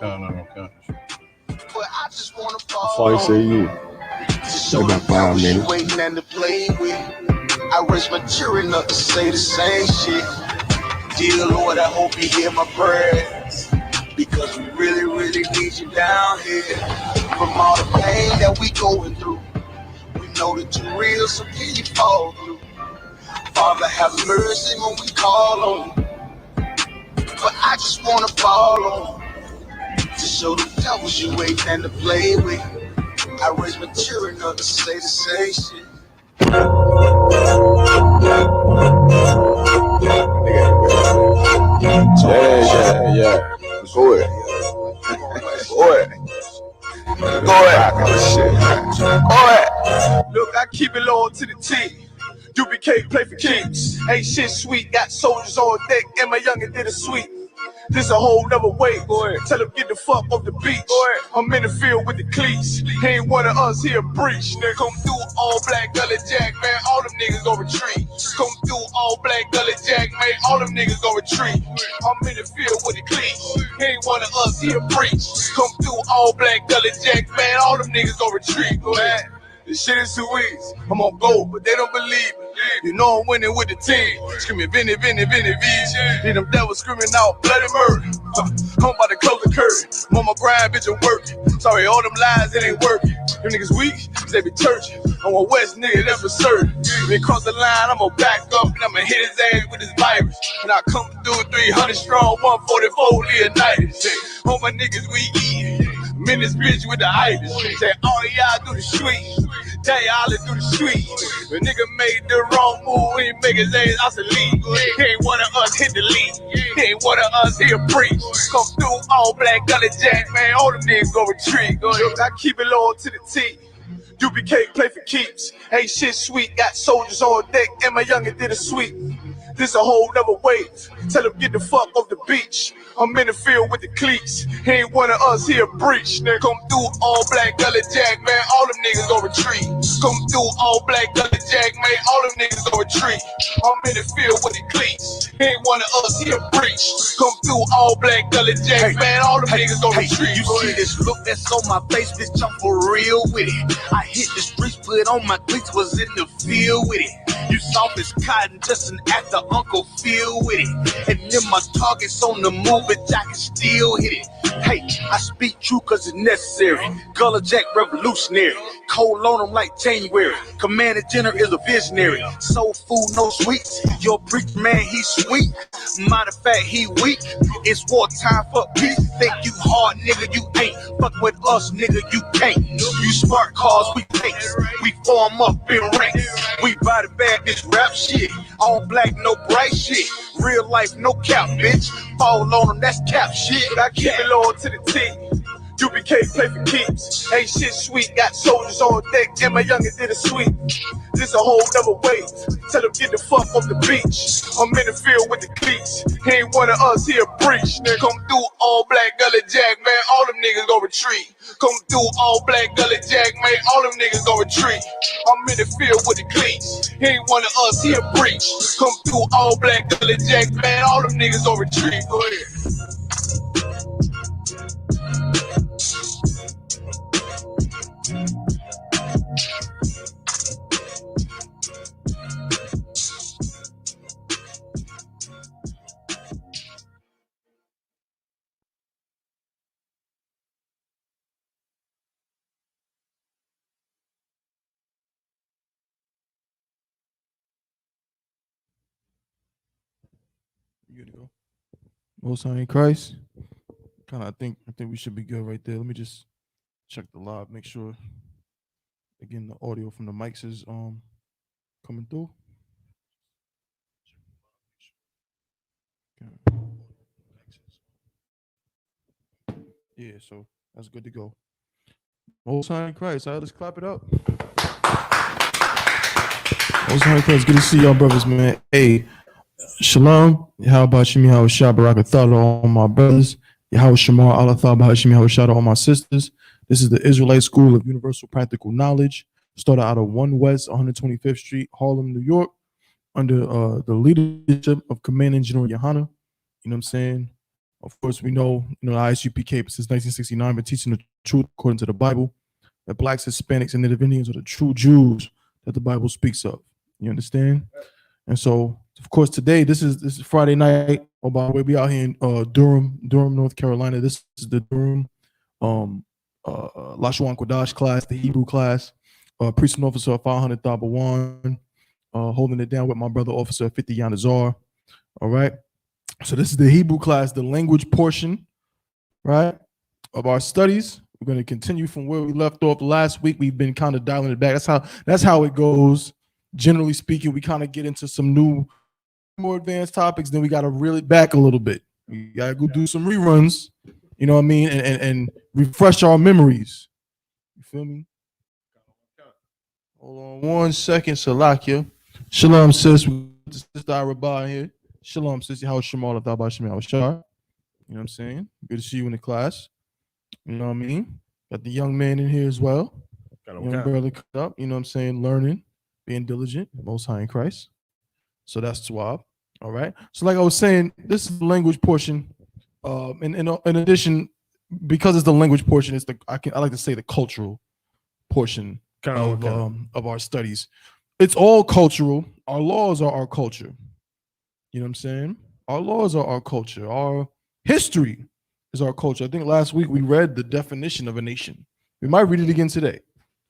But I just wanna That's why you say you. about 5 minutes. Waiting and to play with. I raise my children up to say the same shit. Dear Lord, I hope you hear my prayers, because we really, really need you down here. From all the pain that we going through, we know that you're real, so can you fall through? Father, have mercy when we call on you. But I just wanna fall on you, to show the devils you ain't nothing to play with. I raise my children up to say the same shit. Yeah. Go ahead. Look, I keep it loyal to the team. UBK play for keeps. Ain't shit sweet, got soldiers on deck, and my youngin' did a sweep. This a whole nother way, boy. Tell him get the fuck off the beach, boy. I'm in the field with the cleats. He ain't one of us here breach. Nigga, come through all black gully jack, man. All them niggas go retreat. Come through all black gully jack, man. All them niggas go retreat. I'm in the field with the cleats. He ain't one of us here breach. Come through all black gully jack, man. All them niggas go retreat, boy. This shit is too easy. I'm on go, but they don't believe me. You know I'm winning with the team. Screaming Vinny, Vinny, Vinny, V's. Hear them devils screaming out bloody murder. I'm about to close the curtain. I'm on my grind, bitch, I'm working. Sorry, all them lies, it ain't working. Them niggas weak, they be churching. I'm a West nigga, that's for certain. When he cross the line, I'm gonna back up and I'm gonna hit his ass with this virus. And I come through 300 strong, 144 Leonidas. All my niggas, we eat. I'm in this bitch with the itis. Say all of y'all do the sweet. Tell y'all let's do the sweet. The nigga made the wrong move, he make his ass obsolete. He ain't one of us hit the lead. He ain't one of us here preach. Come through all black gully jack, man. All them niggas go retreat. Look, I keep it loyal to the T. UBK play for keeps. Ain't shit sweet, got soldiers on deck, and my youngin' did a sweep. This a whole nother wave. Tell him get the fuck off the beach. I'm in the field with the cleats. He ain't one of us here breach. Nigga, come through all black gully jack, man. All them niggas go retreat. Come through all black gully jack, man. All them niggas go retreat. I'm in the field with the cleats. He ain't one of us here breach. Come through all black gully jack, man. All them niggas go retreat. You see this look that's on my face, bitch, I'm for real with it. I hit the streets, put on my cleats, was in the field with it. You soft as cotton, just an actor, Uncle Phil with it. And then my targets on the move, but I can still hit it. Hey, I speak true cause it's necessary. Gullah Jack revolutionary. Cold on them like January. Commander General is a visionary. Soul food, no sweets. Your preacher man, he's sweet. Matter of fact, he weak. It's wartime for peace. Think you hard, nigga, you ain't. Fuck with us, nigga, you can't. You smart cars, we pace. We form up in ranks. We body bag this rap shit. All black, no bright shit. Real life, no cap, bitch. Fall on them, that's cap shit. I keep it loyal to the team. UBK play for keeps. Ain't shit sweet, got soldiers on deck, and my youngin' did a sweep. This a whole nother wave. Tell him get the fuck off the beach. I'm in the field with the cleats. He ain't one of us here breach. Nigga, come through all black gully jack, man. All them niggas go retreat. Come through all black gully jack, man. All them niggas go retreat. I'm in the field with the cleats. He ain't one of us here breach. Come through all black gully jack, man. All them niggas go retreat. Go ahead. You good to go? Most High in Christ. I think we should be good right there. Let me just check the live, make sure again the audio from the mics is coming through. Yeah, so that's good to go. Most High in Christ. All right, let's clap it up. Most High in Christ. Good to see y'all, brothers, man. Hey, Shalom. How about you? How Shah Barakatha, all my brothers. How Shamar Allah Bahashimi, how Shah, all my sisters. This is the Israelite School of Universal Practical Knowledge. Started out of 1 West 125th Street, Harlem, New York, under the leadership of Commanding General Yohana. You know what I'm saying? Of course, we know, the Isupk since 1969 been teaching the truth according to the Bible, that blacks, Hispanics, and Native Indians are the true Jews that the Bible speaks of. You understand? And so, of course, today this is Friday night. Oh, by the way, we out here in Durham, North Carolina. This is the Durham Lashawan Qadash class, the Hebrew class. Priest and officer 500 Thabawan, holding it down with my brother officer 50 Yanazar. All right. So this is the Hebrew class, the language portion, right, of our studies. We're going to continue from where we left off last week. We've been kind of dialing it back. That's how it goes. Generally speaking, we kind of get into some new, more advanced topics. Then we got to reel it back a little bit. We got to go do some reruns, you know what I mean, and refresh our memories. You feel me? Hold on 1 second, Salakia. Shalom, sis. Sister Arabah here. Shalom, sis. How Shamal Shah. You know what I'm saying? Good to see you in the class. You know what I mean? Got the young man in here as well. Young brother coming up, you know what I'm saying? Learning, being diligent, most high in Christ. So that's Swab. All right. So like I was saying, this is the language portion. In addition, because it's the language portion, it's I like to say the cultural portion of our studies. It's all cultural. Our laws are our culture. You know what I'm saying? Our laws are our culture. Our history is our culture. I think last week we read the definition of a nation. We might read it again today.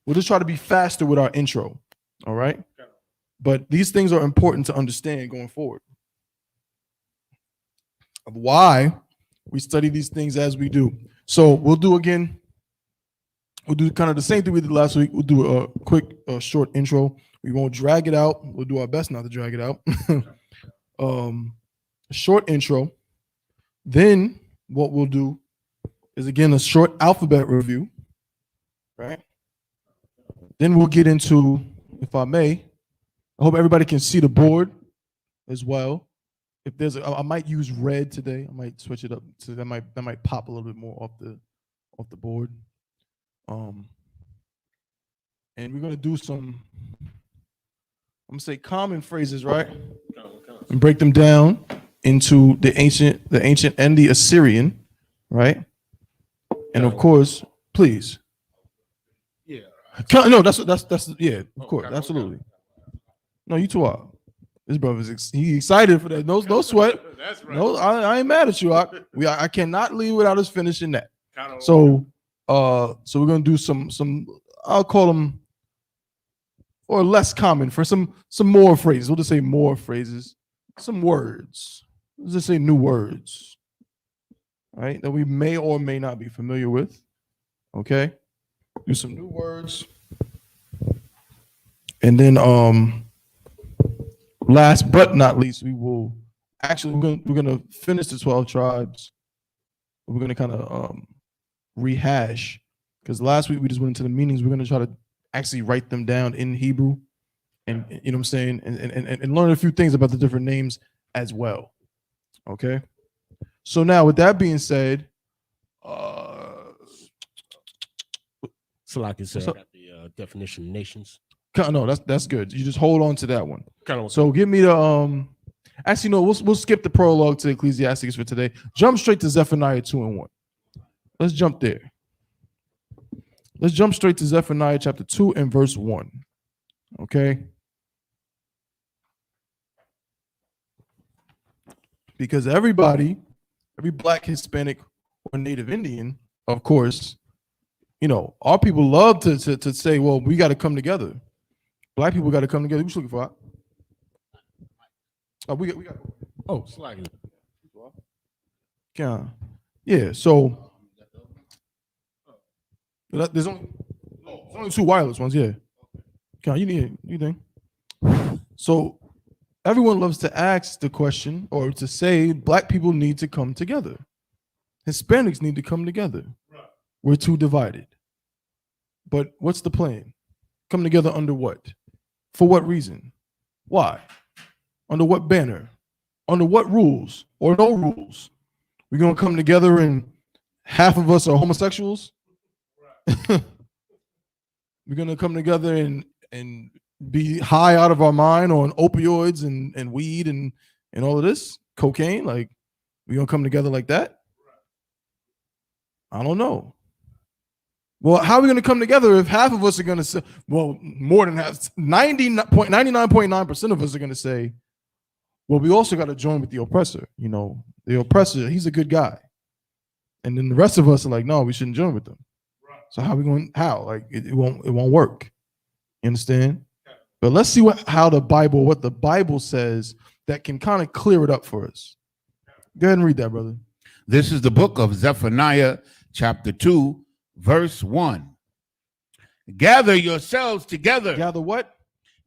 We'll just try to be faster with our intro. All right. But these things are important to understand going forward. Of why we study these things as we do. So we'll do again. We'll do kind of the same thing we did last week. We'll do a quick, short intro. We won't drag it out. We'll do our best not to drag it out. A short intro. Then what we'll do is, again, a short alphabet review. Right? Then we'll get into, if I may, I hope everybody can see the board as well. If there's I might use red today. I might switch it up so that might pop a little bit more off the board. And we're gonna do some, I'm gonna say common phrases, right? And break them down into the ancient and the Assyrian, right? And of course, please. Yeah. No, that's yeah, of course, absolutely. No, you too are. This brother's he excited for that. No sweat. That's right. No, I ain't mad at you. I cannot leave without us finishing that. So we're gonna do some I'll call them, or less common, for some more phrases. We'll just say more phrases, some words. Let's just say new words, right? That we may or may not be familiar with. Okay, do some new words, and then last but not least, we're gonna finish the 12 tribes. We're gonna kind of rehash, because last week we just went into the meanings. We're gonna try to actually write them down in Hebrew, and you know what I'm saying, and learn a few things about the different names as well. Okay. So now, with that being said, Salaki said, I got the definition of nations. No, that's good. You just hold on to that one. So give me the actually no, we'll skip the prologue to Ecclesiastes for today. Jump straight to Zephaniah 2:1. Let's jump there. Let's jump straight to Zephaniah chapter 2 and verse 1. Okay. Because every black, Hispanic, or Native Indian, of course, our people love to say, well, we got to come together. Black people got to come together. Who's looking for? Oh, we got. Oh, Salaki. Yeah. So there's only two wireless ones. Yeah. You need anything? So everyone loves to ask the question, or to say, black people need to come together. Hispanics need to come together. Right. We're too divided. But what's the plan? Come together under what? For what reason? Why? Under what banner? Under what rules or no rules? We're going to come together and half of us are homosexuals? Right. We're going to come together and be high out of our mind on opioids and weed and all of this, cocaine? Like, we're going to come together like that? I don't know. Well, how are we going to come together if half of us are going to say, well, more than half, 99.9% of us are going to say, well, we also got to join with the oppressor. You know, the oppressor, he's a good guy. And then the rest of us are like, no, we shouldn't join with them. So how are we going, how? Like, it won't work. You understand? But let's see what the Bible says that can kind of clear it up for us. Go ahead and read that, brother. This is the book of Zephaniah, chapter 2, verse 1. Gather yourselves together. Gather what?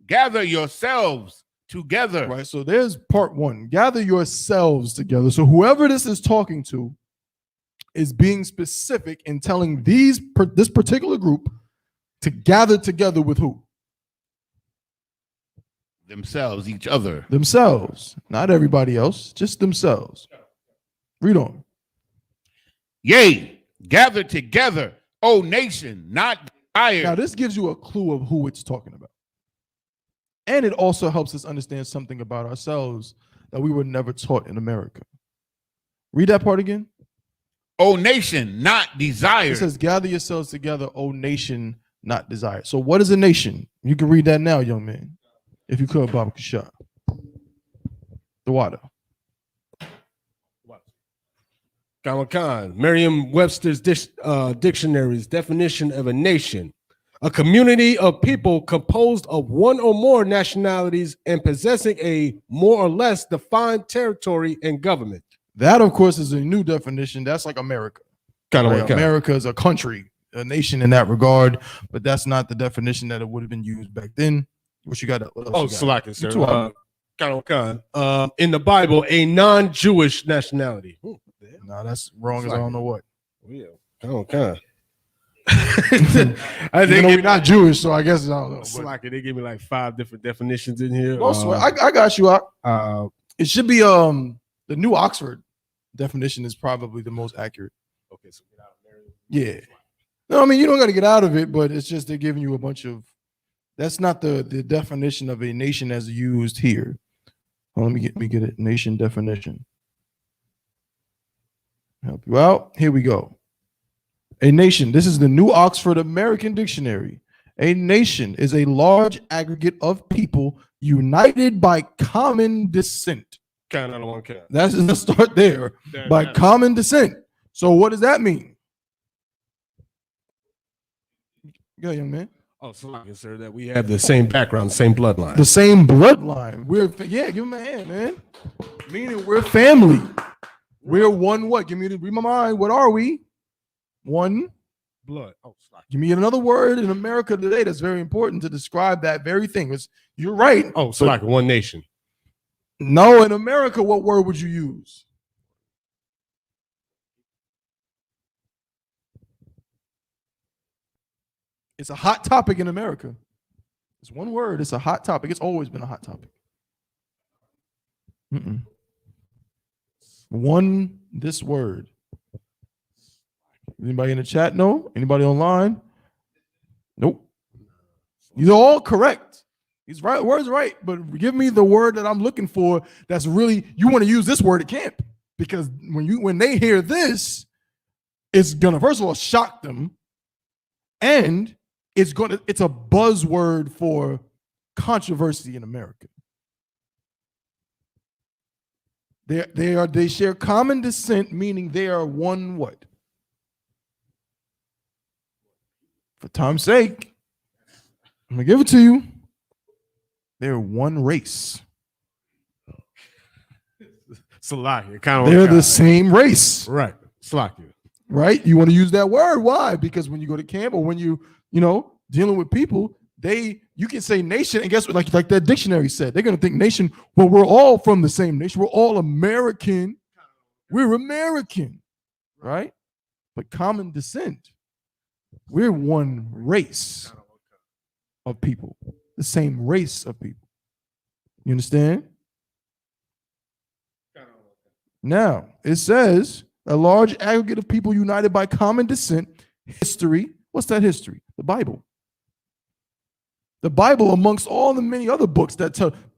Gather yourselves together. Right. So there's part one. Gather yourselves together. So whoever this is talking to is being specific in telling this particular group to gather together with who? Themselves, each other. Themselves. Not everybody else, just themselves. Read on. Yea, gather together, O nation, not desire. Now, this gives you a clue of who it's talking about. And it also helps us understand something about ourselves that we were never taught in America. Read that part again. O nation, not desire. It says, gather yourselves together, O nation, not desire. So what is a nation? You can read that now, young man. If you could, Baba Kashab. The water. Khan, Merriam-Webster's dictionary's definition of a nation: a community of people composed of one or more nationalities and possessing a more or less defined territory and government. That, of course, is a new definition. That's like America. Right? America is a country, a nation in that regard, but that's not the definition that it would have been used back then. What you got? Slacking, sir. Khan. In the Bible, a non-Jewish nationality. No, that's wrong as I don't know what. Yeah, Khan. I think we're not Jewish, so I guess I don't know. Slacking. They gave me like 5 different definitions in here. I got you. It should be the New Oxford definition is probably the most accurate. Okay, so get out of there. Yeah. No, I mean you don't got to get out of it, but it's just they're giving you a bunch of. That's not the definition of a nation as used here. Let me get it. Nation definition. Help you out. Here we go. A nation. This is the New Oxford American Dictionary. A nation is a large aggregate of people united by common descent. Let's start there. By common descent. So what does that mean? Go, young man. Oh, so sir, that we have the same background, same bloodline. The same bloodline. Give him a hand, man. Meaning we're family. We're one what? Read my mind. What are we? One blood. Oh, sorry. Give me another word in America today that's very important to describe that very thing. You're right. Oh, so like one nation. No, in America, what word would you use? It's a hot topic in America. It's one word. It's a hot topic. It's always been a hot topic. This word. Anybody in the chat know? Anybody online? Nope. These are all correct. These words right, but give me the word that I'm looking for that's really, you want to use this word at camp. Because when they hear this, it's gonna, first of all, shock them. And it's a buzzword for controversy in America. They share common descent, meaning they are one what? For time's sake, I'm gonna give it to you. They're one race. They're the same race. Right. Slakia. Right? You want to use that word. Why? Because when you go to camp or when you dealing with people, you can say nation, and guess what? Like that dictionary said, they're gonna think nation. Well, we're all from the same nation. We're all American. We're American, right? But common descent. We're one race of people, the same race of people. You understand? Now, it says a large aggregate of people united by common descent, history. What's that history? The Bible. The Bible amongst all the many other books that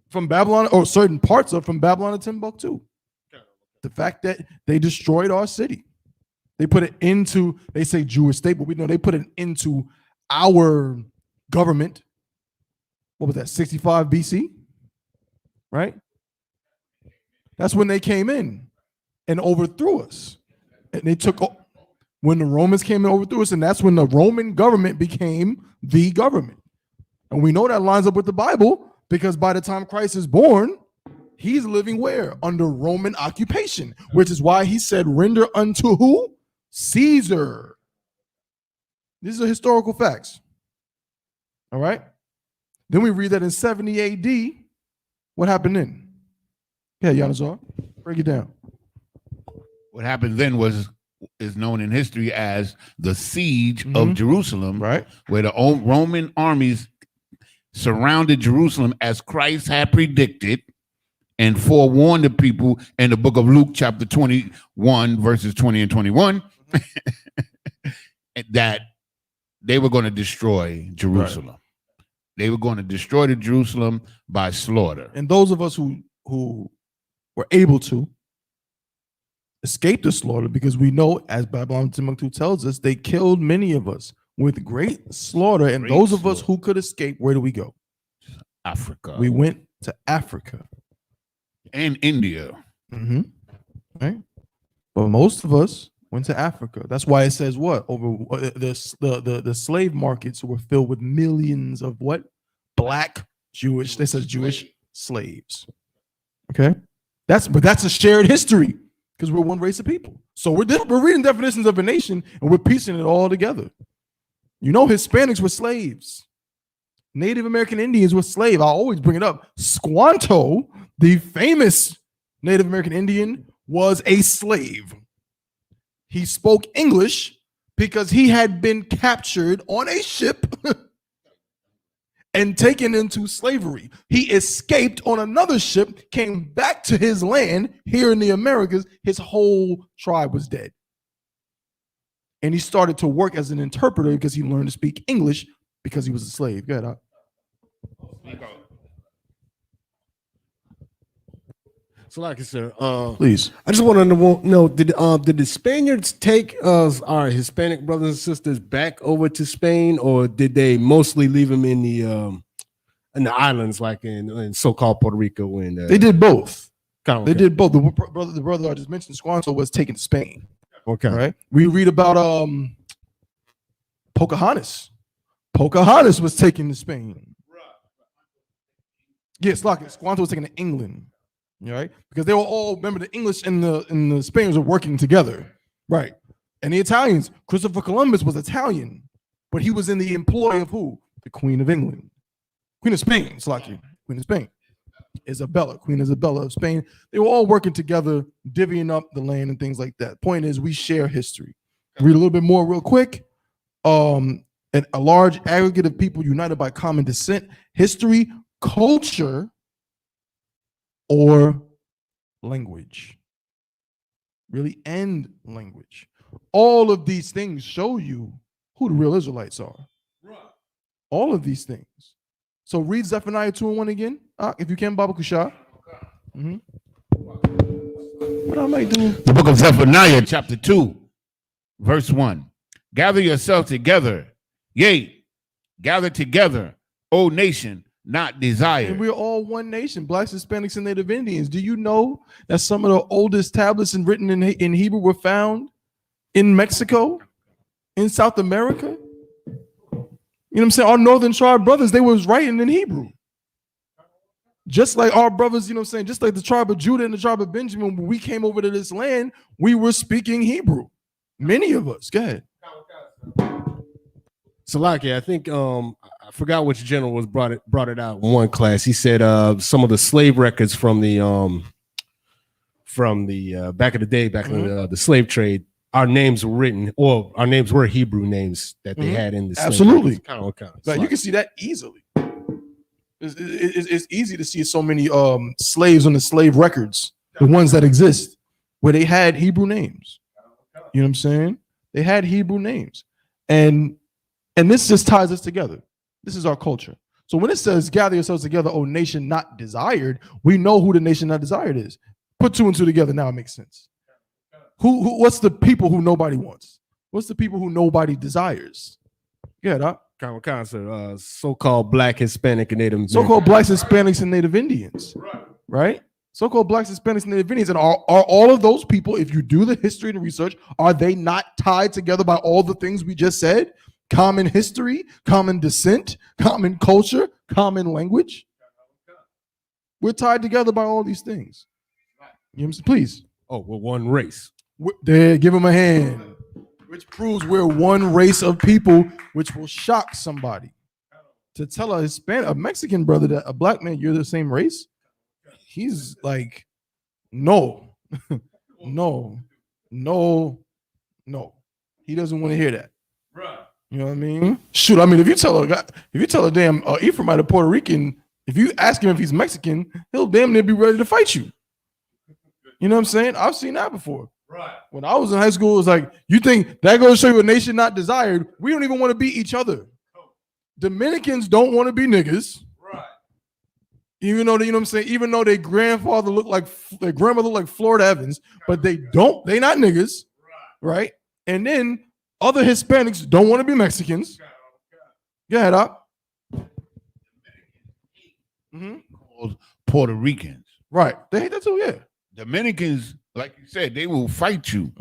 from Babylon, or certain parts of from Babylon to Timbuktu. The fact that they destroyed our city. They put it into, they say Jewish state, but we know they put it into our government. What was that, 65 BC? Right? That's when they came in and overthrew us. And they took, when the Romans came and overthrew us, and that's when the Roman government became the government. And we know that lines up with the Bible, because by the time Christ is born, he's living where? Under Roman occupation, which is why he said, render unto who? Caesar. These are historical facts. All right? Then we read that in 70 AD, what happened then? Yeah, Yanazar, break it down. What happened then is known in history as the siege of Jerusalem, right? Where the old Roman armies surrounded Jerusalem as Christ had predicted and forewarned the people in the book of Luke, chapter 21, verses 20 and 21, that they were going to destroy Jerusalem. Right. They were going to destroy the Jerusalem by slaughter. And those of us who were able to escape the slaughter, because we know, as Babylon Timbuktu tells us, they killed many of us with great slaughter. And those of us who could escape, where do we go? Africa. We went to Africa. And India. Right? But most of us went to Africa. That's why it says what? Over the slave markets were filled with millions of what? Black Jewish, they says Jewish slaves. Okay? That's a shared history, because we're one race of people. So we're reading definitions of a nation and we're piecing it all together. You know, Hispanics were slaves. Native American Indians were slaves. I always bring it up. Squanto, the famous Native American Indian, was a slave. He spoke English because he had been captured on a ship and taken into slavery. He escaped on another ship, came back to his land here in the Americas. His whole tribe was dead. And he started to work as an interpreter because he learned to speak English because he was a slave. Go ahead, Doc. So, like I said, please. I just want to know: did the Spaniards take our Hispanic brothers and sisters back over to Spain, or did they mostly leave them in the islands, like in so-called Puerto Rico? And they did both. Okay. They did both. The brother I just mentioned, Squanto, was taken to Spain. Okay, right. We read about Pocahontas. Pocahontas was taken to Spain. Yes, like Squanto was taken to England. Right, because they were all, remember, the English and the Spaniards were working together, right? And the Italians, Christopher Columbus was Italian, but he was in the employ of who? The Queen of England, Queen of Spain. Slaki, Queen of Spain, Isabella, Queen Isabella of Spain. They were all working together, divvying up the land and things like that. Point is, we share history. Read a little bit more real quick. And a large aggregate of people united by common descent, history, culture, or language. Really, and language. All of these things show you who the real Israelites are. All of these things. So read Zephaniah 2:1 again, if you can, Baba Kushah. What I might do? The book of Zephaniah, chapter 2, verse 1. Gather yourselves together, yea, gather together, O nation, not desired. And we're all one nation, Blacks, Hispanics, and Native Indians. Do you know that some of the oldest tablets written in Hebrew were found in Mexico, in South America? You know what I'm saying? Our northern tribe brothers, they was writing in Hebrew. Just like our brothers, you know what I'm saying? Just like the tribe of Judah and the tribe of Benjamin, when we came over to this land, we were speaking Hebrew. Many of us. Go ahead. Salaki, I think I forgot which general brought it out in one class. He said some of the slave records from the back of the day, back in the slave trade, our names were written, or our names were Hebrew names that they had in the absolutely. Like, you can see that easily. It's easy to see so many slaves on the slave records, the ones that exist, where they had Hebrew names. You know what I'm saying? They had Hebrew names, and this just ties us together. This is our culture. So when it says, gather yourselves together, O nation not desired, we know who the nation not desired is. Put two and two together, now it makes sense. What's the people who nobody wants? What's the people who nobody desires? Yeah, Doc. So-called Black, Hispanic, and Native. So-called Blacks, Hispanics, and Native Indians. Right? So-called Blacks, Hispanics, and Native Indians. And are all of those people, if you do the history and research, are they not tied together by all the things we just said? Common history, common descent, common culture, common language. We're tied together by all these things. You know what I'm saying? Please. Oh, we're one race. There, give him a hand. Which proves we're one race of people, which will shock somebody. To tell a Mexican brother that a black man, you're the same race, he's like, no, no. He doesn't want to hear that. Right. You know what I mean? Shoot, I mean, if you tell a damn Ephraimite, a Puerto Rican, if you ask him if he's Mexican, he'll damn near be ready to fight you. You know what I'm saying? I've seen that before. Right. When I was in high school, it was like, you think that goes to show you a nation not desired? We don't even want to be each other. Dominicans don't want to be niggas. Right. Even though you know what I'm saying, even though their grandmother looked like Florida Evans, but they not niggas. Right. And then other Hispanics don't want to be Mexicans. Go ahead, Doc. Called Puerto Ricans. Right. They hate that too, yeah. Dominicans, like you said, they will fight you.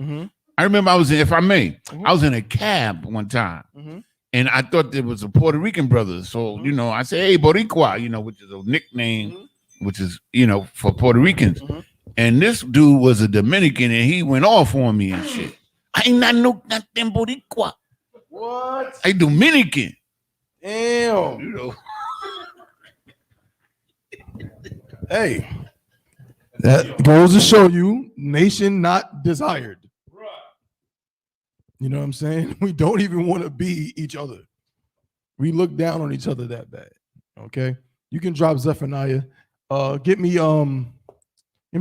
I remember I was in a cab one time, and I thought there was a Puerto Rican brother. So, you know, I said, hey, Boricua, you know, which is a nickname, which is, you know, for Puerto Ricans. And this dude was a Dominican, and he went off on me and shit. I ain't not know nothing Boricua. What? I Dominican. Damn. You know. Hey. That goes to show you, nation not desired. Right. You know what I'm saying? We don't even want to be each other. We look down on each other that bad. Okay. You can drop Zephaniah. Get me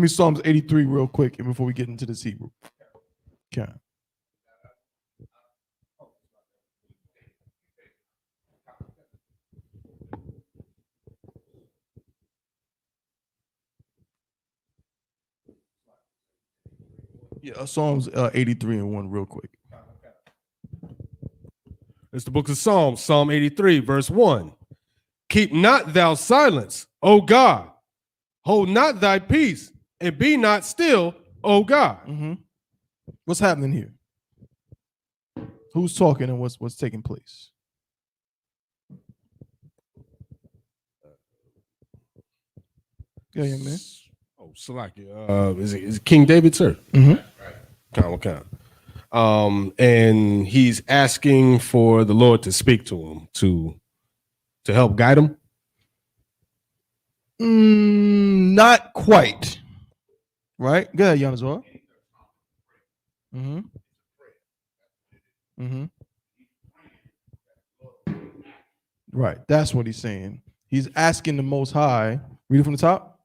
Psalms 83 real quick and before we get into this Hebrew. Okay. Yeah, Psalms 83 and 1 real quick. It's the book of Psalms, Psalm 83, verse 1. Keep not thou silence, O God. Hold not thy peace, and be not still, O God. What's happening here? Who's talking and what's taking place? Yeah, young man. Oh, Salakia. Is it King David, sir? And he's asking for the Lord to speak to him to help guide him. Not quite. Right? Go ahead, Yanazor. Right. That's what he's saying. He's asking the Most High. Read it from the top.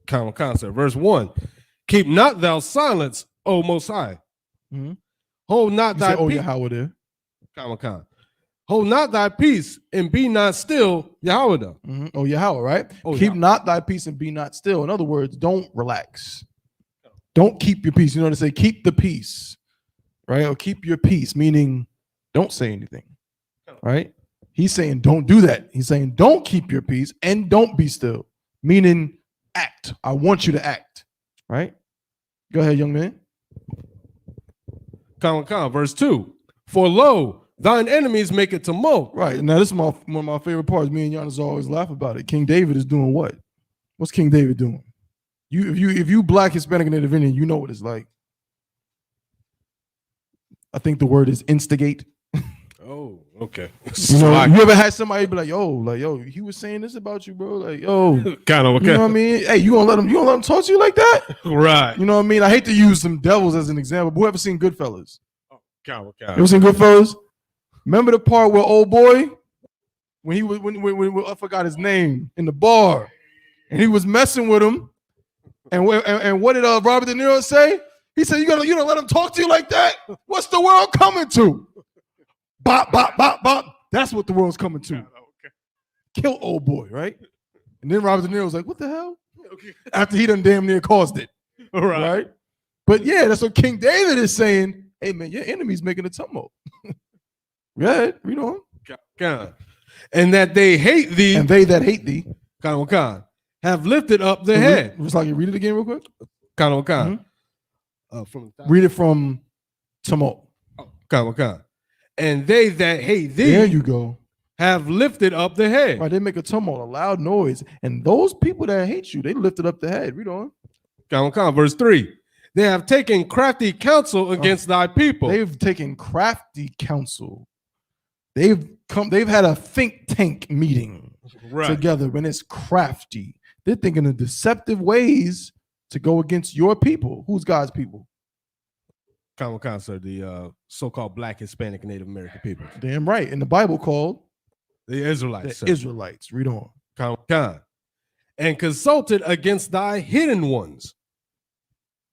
Concept. Verse 1. Keep not thou silence, O Most High. Hold not thy peace. Yahweh there. Hold not thy peace and be not still, Yahweh. Oh, Yahweh, right? Keep not thy peace and be not still. In other words, don't relax. Don't keep your peace. You know what I say? Keep the peace, right? Or keep your peace, meaning don't say anything, right? He's saying don't do that. He's saying don't keep your peace and don't be still, meaning act. I want you to act, right? Go ahead, young man. Verse 2. For lo, thine enemies make it tumult. Right. Now, this is one of my favorite parts. Me and Giannis always laugh about it. King David is doing what? What's King David doing? If you Black, Hispanic, and Native Indian, you know what it's like. I think the word is instigate. Oh, okay. You know, you ever had somebody be like, yo, he was saying this about you, bro. Like, yo, kind of okay. You know what I mean? Hey, you gonna let him talk to you like that? Right. You know what I mean? I hate to use some devils as an example, but who ever seen Goodfellas? You ever seen Goodfellas? Remember the part where old boy, when I forgot his name, in the bar, and he was messing with him, and what did Robert De Niro say? He said, you don't let him talk to you like that? What's the world coming to? Bop, bop, bop, bop. That's what the world's coming to. Kill old boy, right? And then Robert De Niro was like, what the hell? After he done damn near caused it. Right? But yeah, that's what King David is saying. Hey man, your enemy's making a tumult. Go ahead, read on. Khan. And that they hate thee, And they that hate thee. Khan, have lifted up the head. It's like you read it again real quick. Khan. From the top. Read it from tumult. Khan. And they that hate thee, There you go. have lifted up the head. Right, they make a tumult, a loud noise, and those people that hate you, they lifted up the head. Read on. Khan. Verse 3. They have taken crafty counsel against thy people. They've taken crafty counsel. They've had a think tank meeting together when it's crafty. They're thinking of deceptive ways to go against your people. Who's God's people? Khan, sir, the so-called Black, Hispanic, and Native American people. Damn right. In the Bible called The Israelites. the Israelites. Read on. Khan. And consulted against thy hidden ones.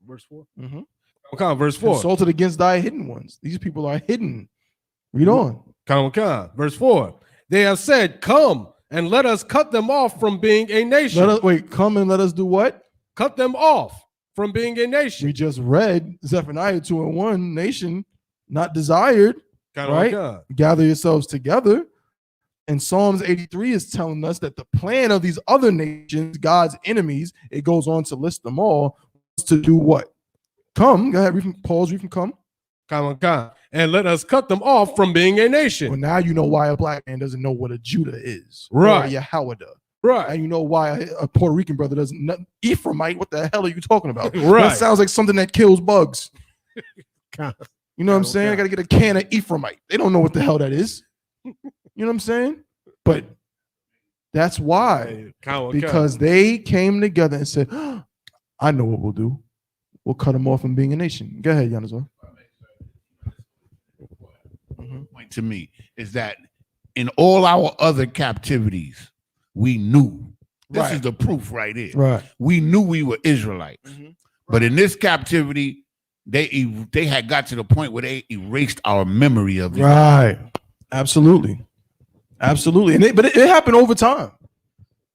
Verse 4. Mm-hmm. Verse 4. Consulted against thy hidden ones. These people are hidden. Read on. Khan. Verse 4. They have said, come and let us cut them off from being a nation. Come and let us do what? Cut them off from being a nation. We just read Zephaniah 2:1, nation not desired, right? Gather yourselves together. And Psalms 83 is telling us that the plan of these other nations, God's enemies, it goes on to list them all, was to do what? Come, go ahead, read from come. Khan. And let us cut them off from being a nation. Well, now you know why a black man doesn't know what a Judah is. Right. Or a Yahweh. Right. And you know why a Puerto Rican brother doesn't know. Ephraimite, what the hell are you talking about? Right. That sounds like something that kills bugs. You know what I'm saying? I got to get a can of Ephraimite. They don't know what the hell that is. You know what I'm saying? But that's why. Because they came together and said, I know what we'll do. We'll cut them off from being a nation. Go ahead, Yanazar. Point to me is that in all our other captivities, we knew. This is the proof right here. Right. We knew we were Israelites. But in this captivity, they had got to the point where they erased our memory of it. Right. Absolutely. And but it happened over time.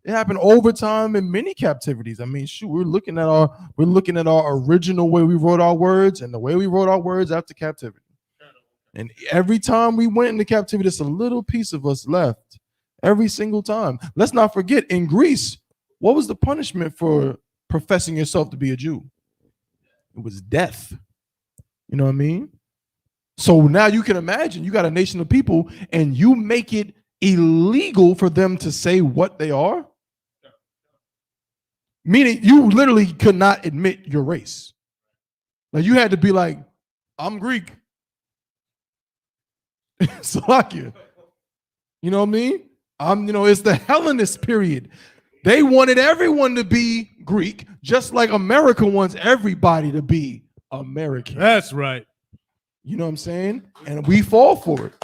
It happened over time in many captivities. I mean, shoot, we're looking at our original way we wrote our words and the way we wrote our words after captivity. And every time we went into captivity, there's a little piece of us left. Every single time. Let's not forget, in Greece, what was the punishment for professing yourself to be a Jew? It was death. You know what I mean? So now you can imagine you got a nation of people and you make it illegal for them to say what they are. Meaning you literally could not admit your race. Like you had to be like, I'm Greek. Slovakia. You know what I mean? It's the Hellenist period. They wanted everyone to be Greek, just like America wants everybody to be American. That's right. You know what I'm saying? And we fall for it.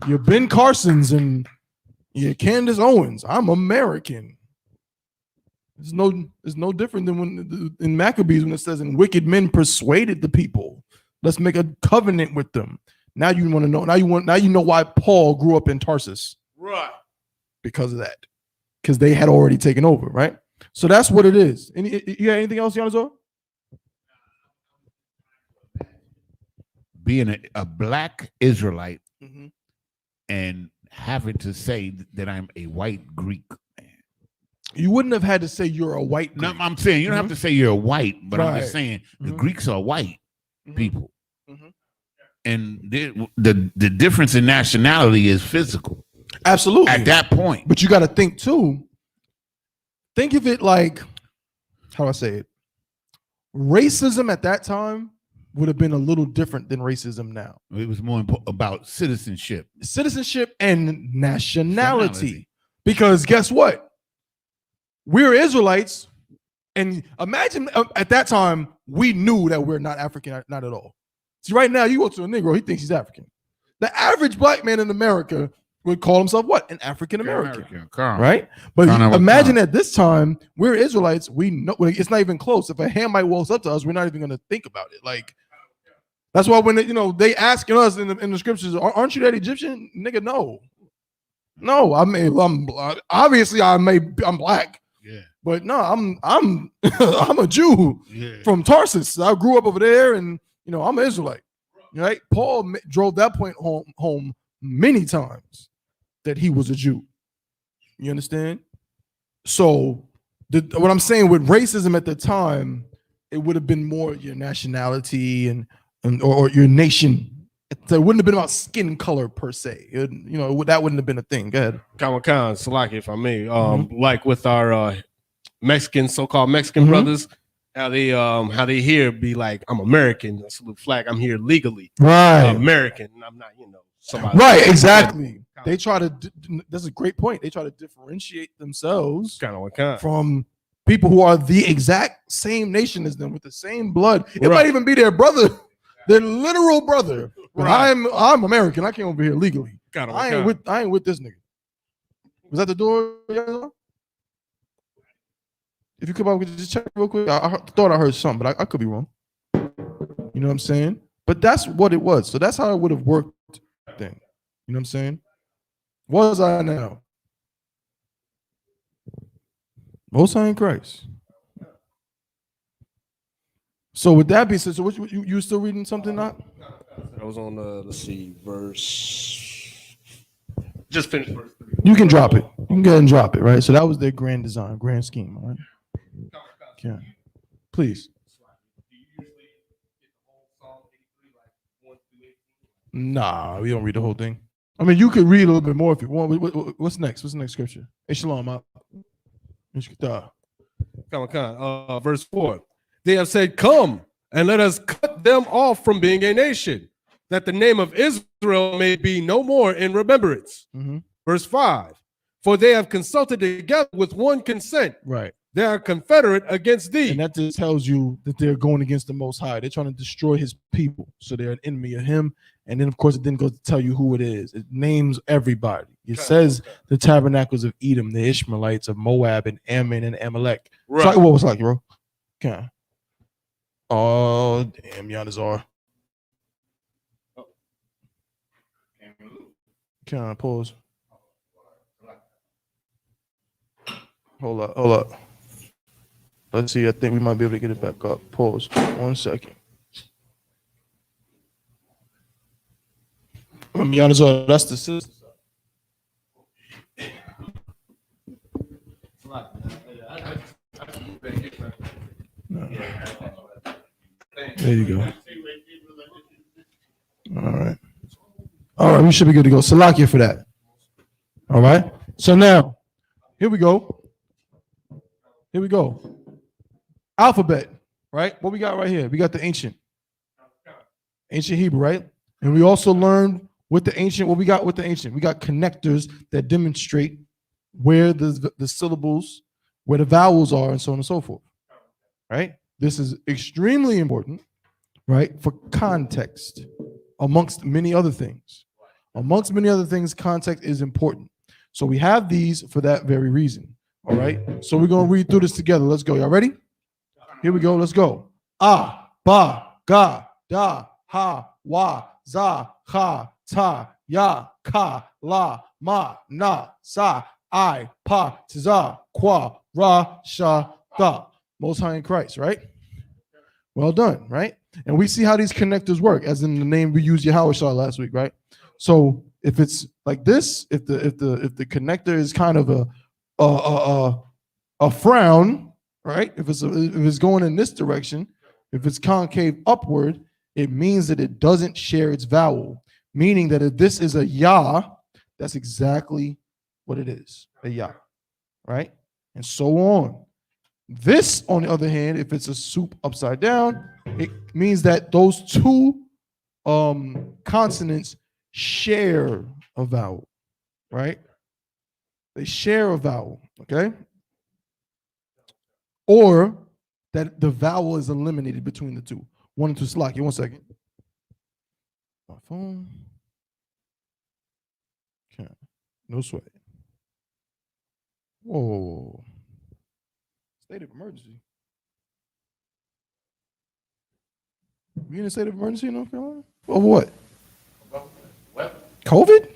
You're Ben Carson's and you're Candace Owens. I'm American. It's no different than when in Maccabees when it says, and wicked men persuaded the people. Let's make a covenant with them. Now you want to know. Now you know why Paul grew up in Tarsus. Right. Because of that. Because they had already taken over, right? So that's what it is. You got anything else, Yanazor? Being a black Israelite and having to say that I'm a white Greek man. You wouldn't have had to say you're a white Greek. No, I'm saying you don't have to say you're a white, but I'm just saying the Greeks are white people. And the difference in nationality is physical. Absolutely. At that point. But you got to think too. Think of it like, how do I say it? Racism at that time would have been a little different than racism now. It was more about citizenship. Citizenship and nationality. Because guess what? We're Israelites. And imagine at that time, we knew that we're not African, not at all. See, right now, you go to a Negro, he thinks he's African. The average black man in America would call himself what? An African American, right? But imagine at this time, we're Israelites. We know it's not even close. If a Hamite walks up to us, we're not even going to think about it. Like that's why when they asking us in the scriptures, aren't you that Egyptian? Nigga, no. I mean, I'm obviously I'm black. Yeah. But no, I'm I'm a Jew Yeah. from Tarsus. I grew up over there, and I'm an Israelite. Right? Paul drove that point home many times that he was a Jew. You understand? So what I'm saying with racism at the time, it would have been more your nationality or your nation. So it wouldn't have been about skin color per se. That wouldn't have been a thing. Go ahead. Khan, Salaki, if I may, Mm-hmm. like with our Mexican, so-called Mexican brothers, how they here be like, I'm American, salute flag, I'm here legally, Right. American, I'm not, somebody. Right, exactly. They try to. That's a great point. They try to differentiate themselves from people who are the exact same nation as them with the same blood. It might even be their brother, their literal brother. But I'm American. I came over here legally. I ain't with this nigga. Was that the door? If you come up, just check real quick. I thought I heard something, but I could be wrong. You know what I'm saying? But that's what it was. So that's how it would have worked then. You know what I'm saying? What was I now? Most High in Christ. So with that being said, so what you still reading something now? I was on let's see, verse. Just finish verse 3. You can drop it. You can go ahead and drop it, right? So that was their grand design, grand scheme, all right? Okay. Please. Nah, we don't read the whole thing. I mean, you could read a little bit more if you want. What's next? What's the next scripture? Hey, Shalom out. Verse 4. They have said, come and let us cut them off from being a nation, that the name of Israel may be no more in remembrance. Mm-hmm. Verse 5. For they have consulted together with one consent. Right. They are confederate against thee. And that just tells you that they're going against the Most High. They're trying to destroy his people. So they're an enemy of him. And then, of course, it then goes to tell you who it is. It names everybody. It says the tabernacles of Edom, the Ishmaelites of Moab and Ammon and Amalek. Right. So, what was like, bro? Okay. Oh, damn, Yanazar. Can I pause? Hold up. Let's see. I think we might be able to get it back up. Pause. 1 second. Yanazar, that's the system. There you go. All right, we should be good to go. Salakia for that. All right. So now, here we go. Alphabet, right? What we got right here? We got the ancient Hebrew, right? And we also learned with the ancient, what we got with the ancient? We got connectors that demonstrate where the syllables, where the vowels are, and so on and so forth, right? This is extremely important, right, for context, amongst many other things. Amongst many other things, context is important. So we have these for that very reason, all right? So we're going to read through this together. Let's go. Y'all ready? Here we go. Let's go. Ah, ba, ga, da, ha, wa, za, ha, ta, ya, ka, la, ma, na, sa, I, pa, tiza, qua, ra, sha, da. Most High in Christ, right? Well done, right? And we see how these connectors work, as in the name we used Yahweh last week, right? So if it's like this, if the connector is kind of a frown, right? If it's going in this direction, if it's concave upward, it means that it doesn't share its vowel. Meaning that if this is a ya, that's exactly what it is, a ya, right? And so on. This, on the other hand, if it's a soup upside down, it means that those two consonants share a vowel, right? They share a vowel, okay? Or that the vowel is eliminated between the two. 1 and 2 slack. 1 second. My phone. Okay. No sweat. Whoa. State of emergency. We in a state of emergency in North Carolina? Over what? COVID?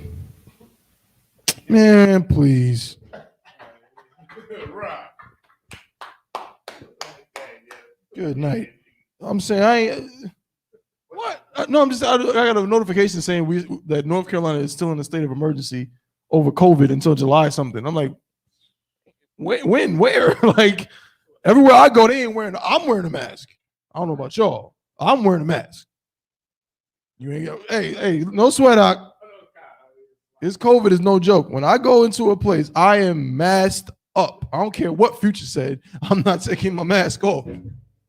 Man, please. Good night. I'm saying I ain't. What? No, I'm just. I got a notification saying that North Carolina is still in a state of emergency over COVID until July something. I'm like, when, where? Like, everywhere I go, they ain't wearing. I'm wearing a mask. I don't know about y'all. I'm wearing a mask. You ain't. Hey, no sweat out. This COVID is no joke. When I go into a place, I am masked up. I don't care what Future said. I'm not taking my mask off.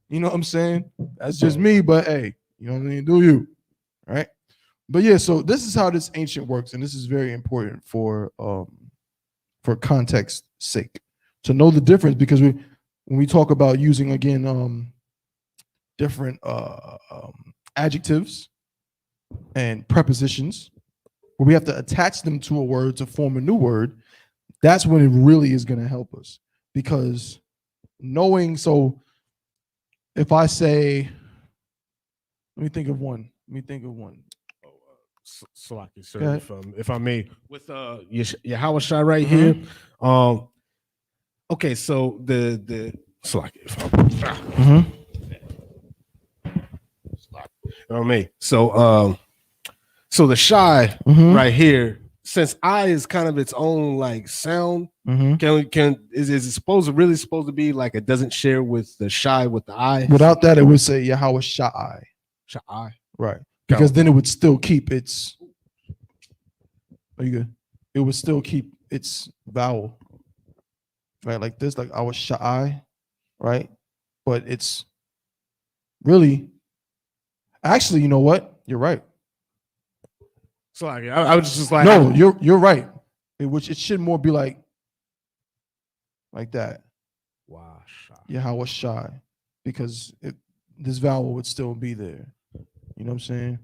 You know what I'm saying? That's just me. But hey, you know what I mean? Do you? Right? But yeah, so this is how this ancient works, and this is very important for context sake to know the difference, because when we talk about using again different adjectives and prepositions, where we have to attach them to a word to form a new word, that's when it really is going to help us. Because knowing, so if I say, let me think of one. Salaki, sir, if I may, with Yahweh Shai right here. Okay, so the Salaki, if I may. So the Shai right here, since I is kind of its own like sound, is it supposed to be like it doesn't share with the Shai with the I? Without that, it would say Yahweh Shai. Shai. Right. Because then it would still keep its. Are you good? It would still keep its vowel. Right, like this, like our Shai, right? But it's really, actually, you know what? You're right. So I was just like, no, you're right. It should more be like that. Wow, Yahweh Shai, because this vowel would still be there. You know what I'm saying?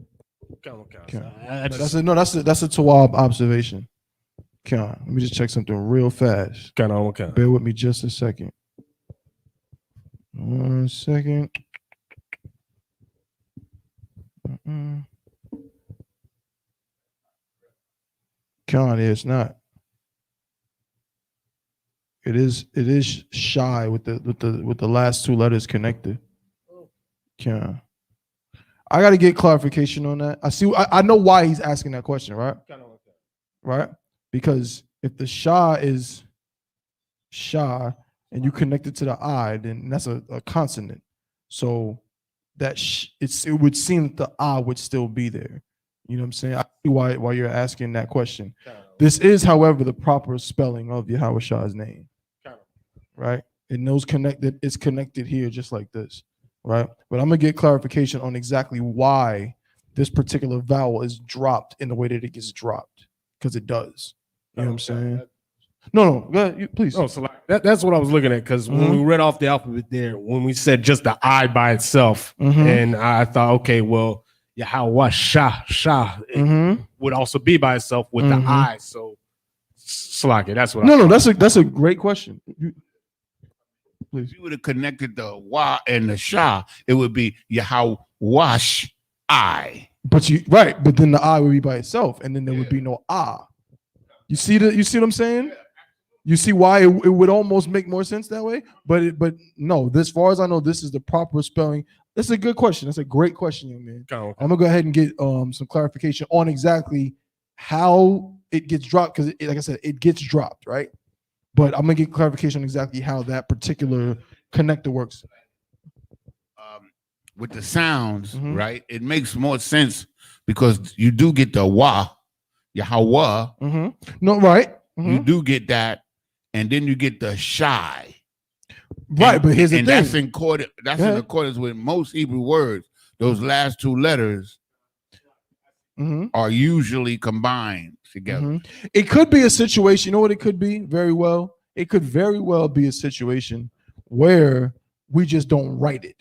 That's a Tawab observation. Let me just check something real fast. Bear with me just a second. 1 second. It's not. It is Shy with the last two letters connected. I got to get clarification on that. I know why he's asking that question, right? Right? Because if the Shah is Shah and you connect it to the I, then that's a consonant. So that it would seem that the I would still be there. You know what I'm saying? I see why you're asking that question. This is, however, the proper spelling of Yahweh Shah's name. Right? And those it's connected here just like this. Right? But I'm gonna get clarification on exactly why this particular vowel is dropped in the way that it gets dropped. Because it does. You know what I'm saying? No, go ahead, please. Oh, so that's what I was looking at, because when we read off the alphabet there, when we said just the I by itself, and I thought, okay, well, Yahweh Shah would also be by itself with the I. So, Slaki, that's what. No, that's a great question. Please. If you would have connected the Wa and the Shah, it would be Yahwash I. But then the I would be by itself, and then there would be no ah. You see what I'm saying? You see why it would almost make more sense that way? But no, as far as I know, this is the proper spelling. That's a good question. That's a great question, young man. Okay. I'm gonna go ahead and get some clarification on exactly how it gets dropped, because like I said, it gets dropped, right? But I'm gonna get clarification on exactly how that particular connector works. With the sounds, right? It makes more sense because you do get the Wa, Yahweh. No, right? You do get that, and then you get the Shai. Right, but here's the thing. That's in accordance with most Hebrew words. Those last two letters are usually combined together. It could be a situation. You know what it could be? Very well. It could very well be a situation where we just don't write it.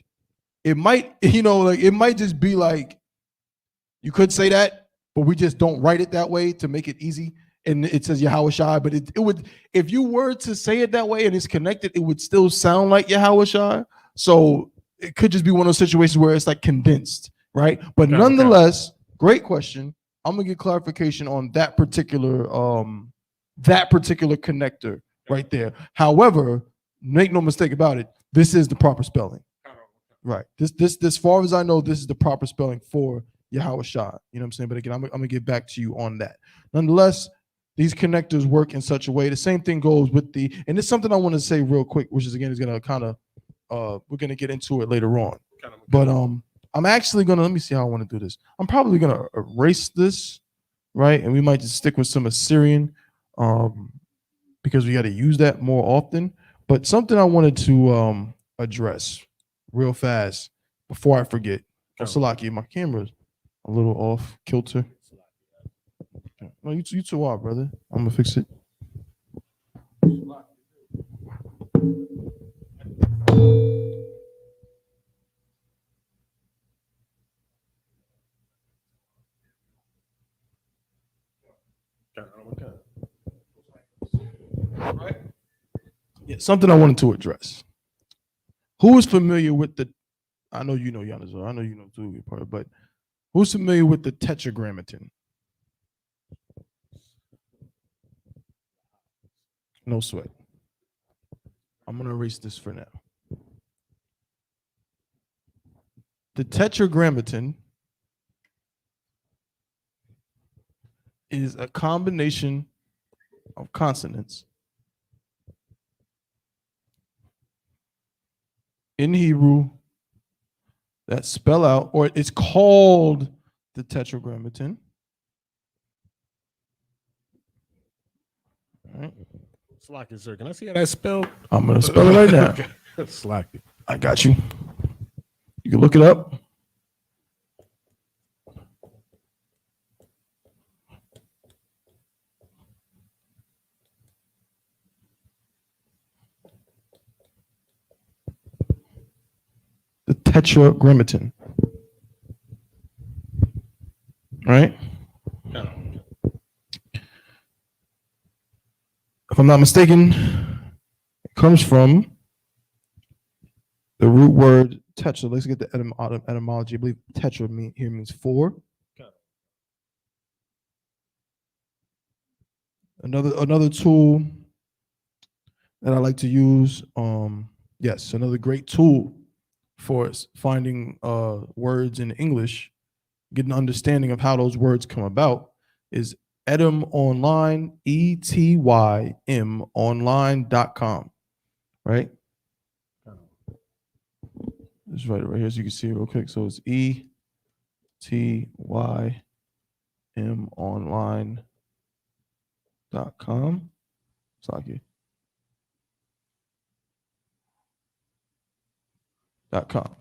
It might, it might just be like, you could say that, but we just don't write it that way to make it easy. And it says Yahweh Shai, but it would, if you were to say it that way and it's connected, it would still sound like Yahweh Shai. So it could just be one of those situations where it's like condensed, right? But nonetheless, great question. I'm gonna get clarification on that particular connector right there. However, make no mistake about it, this is the proper spelling. Right. This as far as I know, this is the proper spelling for Yahweh Shah. You know what I'm saying? But again, I'm gonna get back to you on that. Nonetheless, these connectors work in such a way. The same thing goes with and it's something I want to say real quick, which is again is gonna kind of we're gonna get into it later on. But I'm actually gonna let me see how I want to do this. I'm probably gonna erase this, right? And we might just stick with some Assyrian, because we got to use that more often. But something I wanted to address real fast before I forget. Salaki, my camera's a little off kilter. No, you too are, brother. I'm gonna fix it. Yeah, something I wanted to address. Who is familiar with I know you know Yanazar, I know you know too, but who's familiar with the tetragrammaton? No sweat. I'm gonna erase this for now. The tetragrammaton is a combination of consonants in Hebrew that spell out, or it's called the tetragrammaton. All right. Slacky, sir. Can I see how that's spelled? I'm gonna spell it right now. Okay. Slacky. I got you. You can look it up. The tetragrammaton. Right? If I'm not mistaken, it comes from the root word tetra. Let's get the etymology. I believe tetra here means four. Another tool that I like to use, yes, another great tool for finding words in English, getting an understanding of how those words come about, is Etym Online, ETYM online.com, right? Just write it right here so you can see it real quick. So it's ETYM online.com. Saki. .com.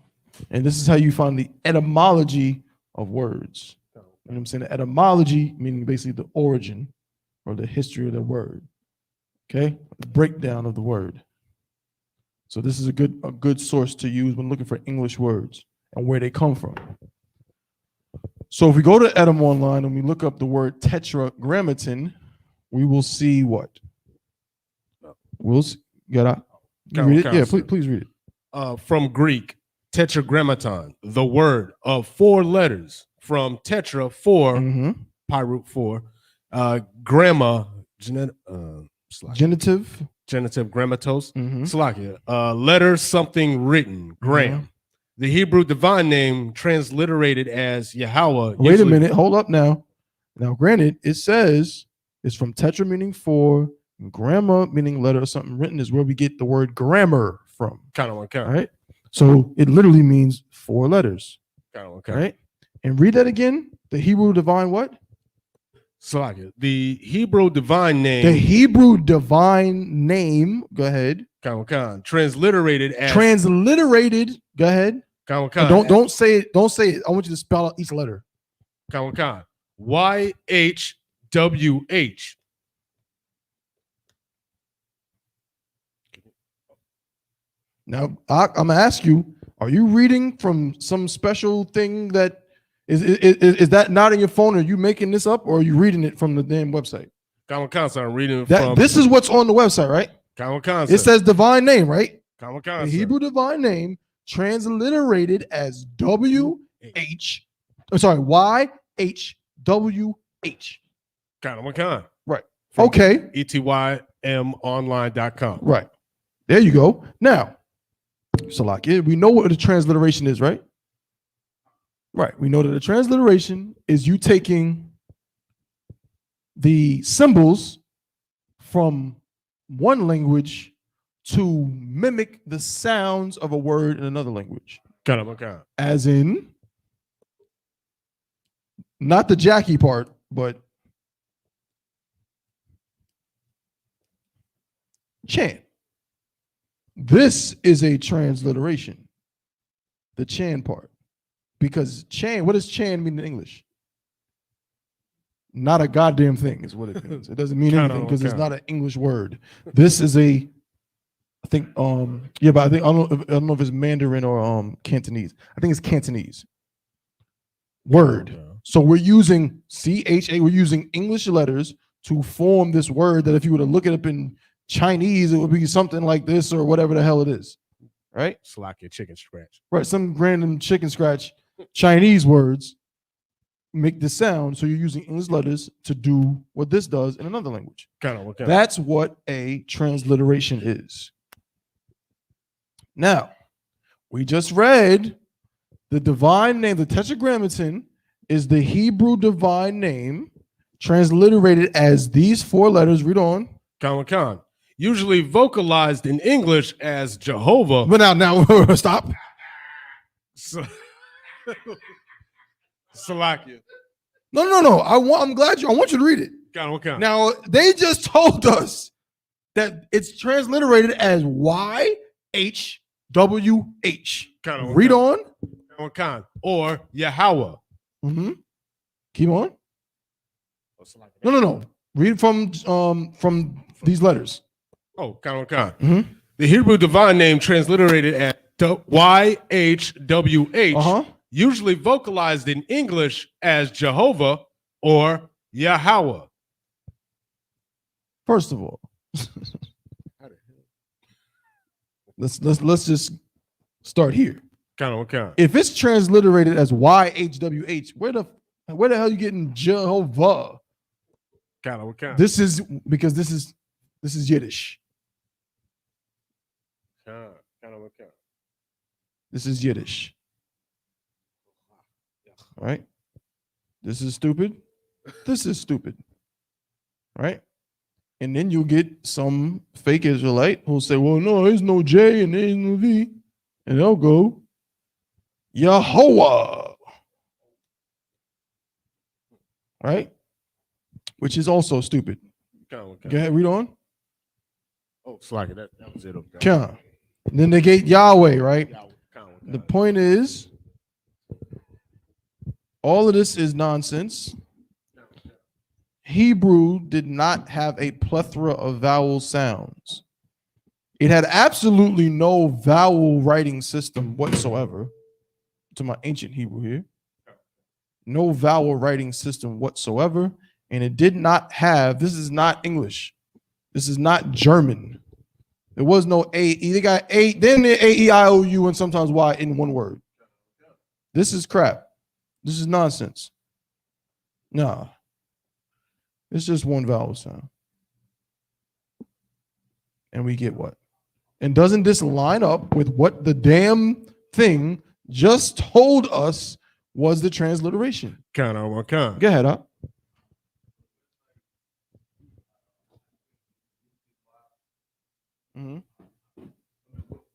And this is how you find the etymology of words. You know what I'm saying? The etymology, meaning basically the origin or the history of the word. Okay? The breakdown of the word. So this is a good source to use when looking for English words and where they come from. So if we go to Etym Online and we look up the word tetragrammaton, we will see what? We'll see. Read it? Yeah, please read it. From Greek, tetragrammaton, the word of four letters. From tetra, four, pyroot, four, gramma, genitive, grammatos, Slakia, letter, something written, gram. The Hebrew divine name transliterated as Yahweh. Wait a minute, hold up now. Now, granted, it says it's from tetra meaning four, and gramma meaning letter or something written is where we get the word grammar from. All right? So it literally means four letters. Right? And read that again. The Hebrew divine what? Slakia. The Hebrew divine name. The Hebrew divine name. Go ahead. Transliterated as. Transliterated. Go ahead. Don't say it. Don't say it. I want you to spell out each letter. YHWH. Now, I'm gonna ask you: are you reading from some special thing that is that not in your phone? Are you making this up, or are you reading it from the damn website? I'm reading it from. This is what's on the website, right? It says divine name, right? The Hebrew divine name transliterated as YHWH. Right. From okay. ETYMonline.com. Right. There you go. Now, Salak. We know what a transliteration is, right? Right. We know that a transliteration is you taking the symbols from one language to mimic the sounds of a word in another language. As in, not the Jackie part, but Chan. This is a transliteration, the Chan part. Because Chan, what does Chan mean in English? Not a goddamn thing is what it means. It doesn't mean anything because it's not an English word. This is a, I think, yeah, but I don't know if it's Mandarin or Cantonese. I think it's Cantonese word. So we're using CHA, we're using English letters to form this word that if you were to look it up in Chinese, it would be something like this or whatever the hell it is, right? Slack your chicken scratch. Right, some random chicken scratch Chinese words make the sound, so you're using English letters to do what this does in another language. That's what a transliteration is. Now, we just read the divine name, the Tetragrammaton is the Hebrew divine name transliterated as these four letters. Read on. Khan. Usually vocalized in English as Jehovah. But now stop. Salakia. No. I want you to read it. Now they just told us that it's transliterated as YHWH. Read on. Or Yahweh. Mm-hmm. Keep on. No. Read from these letters. Oh, mm-hmm. The Hebrew divine name transliterated as YHWH, usually vocalized in English as Jehovah or Yahweh. First of all, let's just start here. If it's transliterated as YHWH, where the hell are you getting Jehovah? This is because this is Yiddish. This is Yiddish. All right? This is stupid. This is stupid. Right? And then you'll get some fake Israelite who'll say, well, no, there's no J and there's no V. And they'll go, Yahweh. Right? Which is also stupid. Go ahead, read on. Oh, slack it. That was it. And then they get Yahweh, right? The point is, all of this is nonsense. Hebrew did not have a plethora of vowel sounds. It had absolutely no vowel writing system whatsoever. To my ancient Hebrew here. No vowel writing system whatsoever. And it did not have, this is not English. This is not German. There was no A. They got A, then the A, E, I, O, U, and sometimes Y in one word. This is crap. This is nonsense. Nah. It's just one vowel sound. And we get what? And doesn't this line up with what the damn thing just told us was the transliteration? Go ahead, Up. Mm-hmm.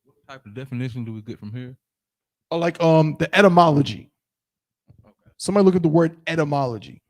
What type of definition do we get from here? Like the etymology. Okay. Somebody look at the word etymology.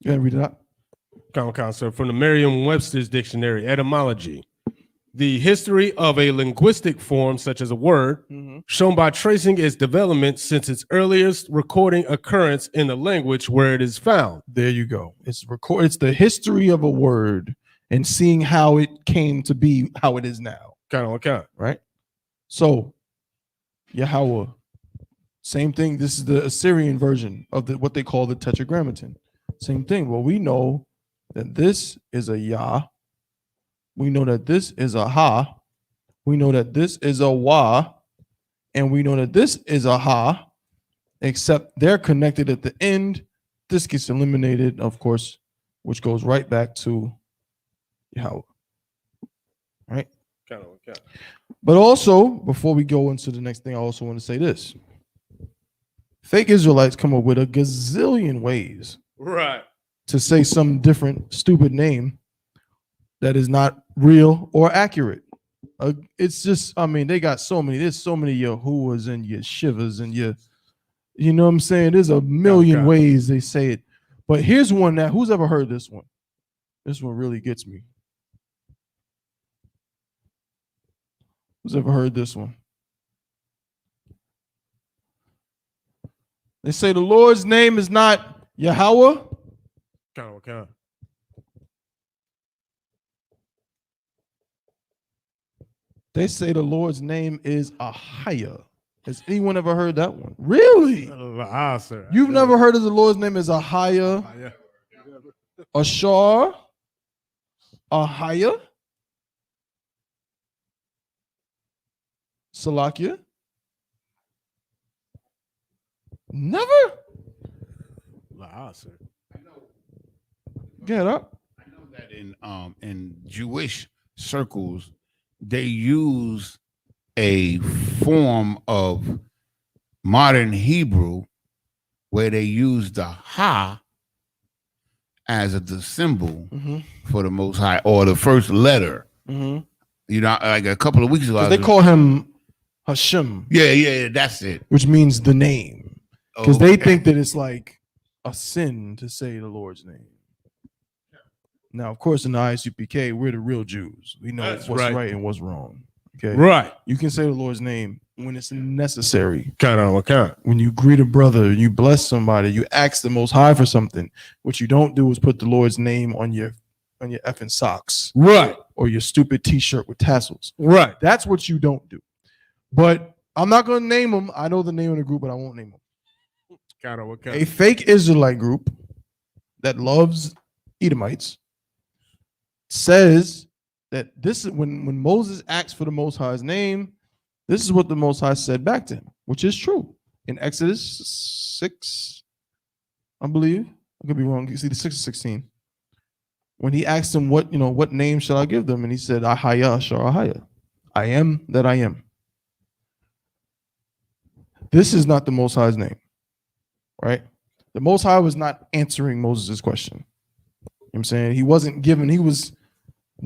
You gotta read it out. So from the Merriam-Webster's dictionary, etymology, the history of a linguistic form such as a word, shown by tracing its development since its earliest recording occurrence in the language where it is found. There you go. It's the history of a word and seeing how it came to be how it is now. Right? So Yahweh. Same thing. This is the Assyrian version of what they call the Tetragrammaton. Same thing. Well, we know that this is a Yah. We know that this is a Ha. We know that this is a Wa. And we know that this is a Ha, except they're connected at the end. This gets eliminated, of course, which goes right back to Yahweh. Right? But also, before we go into the next thing, I also want to say this. Fake Israelites come up with a gazillion ways to say some different stupid name that is not real or accurate. It's just, I mean, they got so many. There's so many Yahuwahs and Yeshivas and you know what I'm saying? There's a million ways they say it. But here's one that, who's ever heard this one? This one really gets me. Who's ever heard this one? They say the Lord's name is not Yahweh. They say the Lord's name is Ahaya. Has anyone ever heard that one? Really? You've never heard of the Lord's name is Ahaya? Ashar? Ahaya? Salakia? Never? Get up. I know that in Jewish circles, they use a form of modern Hebrew where they use the Ha as the symbol for the Most High, or the first letter. You know, like a couple of weeks ago, they call him Hashem. Yeah, that's it. Which means the name. Because they think that it's like a sin to say the Lord's name. Now, of course, in the Isupk, we're the real Jews. We know what's right and what's wrong. Okay. Right. You can say the Lord's name when it's necessary. Count. When you greet a brother, you bless somebody, you ask the Most High for something. What you don't do is put the Lord's name on your effing socks. Right. Or your stupid t-shirt with tassels. Right. That's what you don't do. But I'm not going to name them. I know the name of the group, but I won't name them. A fake Israelite group that loves Edomites says that this is when Moses asked for the Most High's name, this is what the Most High said back to him, which is true. In Exodus 6, I believe, I could be wrong. You see the 6 or 16. When he asked him what name shall I give them, and he said, Ahaya Ashar Ahaya. I am that I am. This is not the Most High's name, right? The Most High was not answering Moses' question. You know what I'm saying? He wasn't giving, he was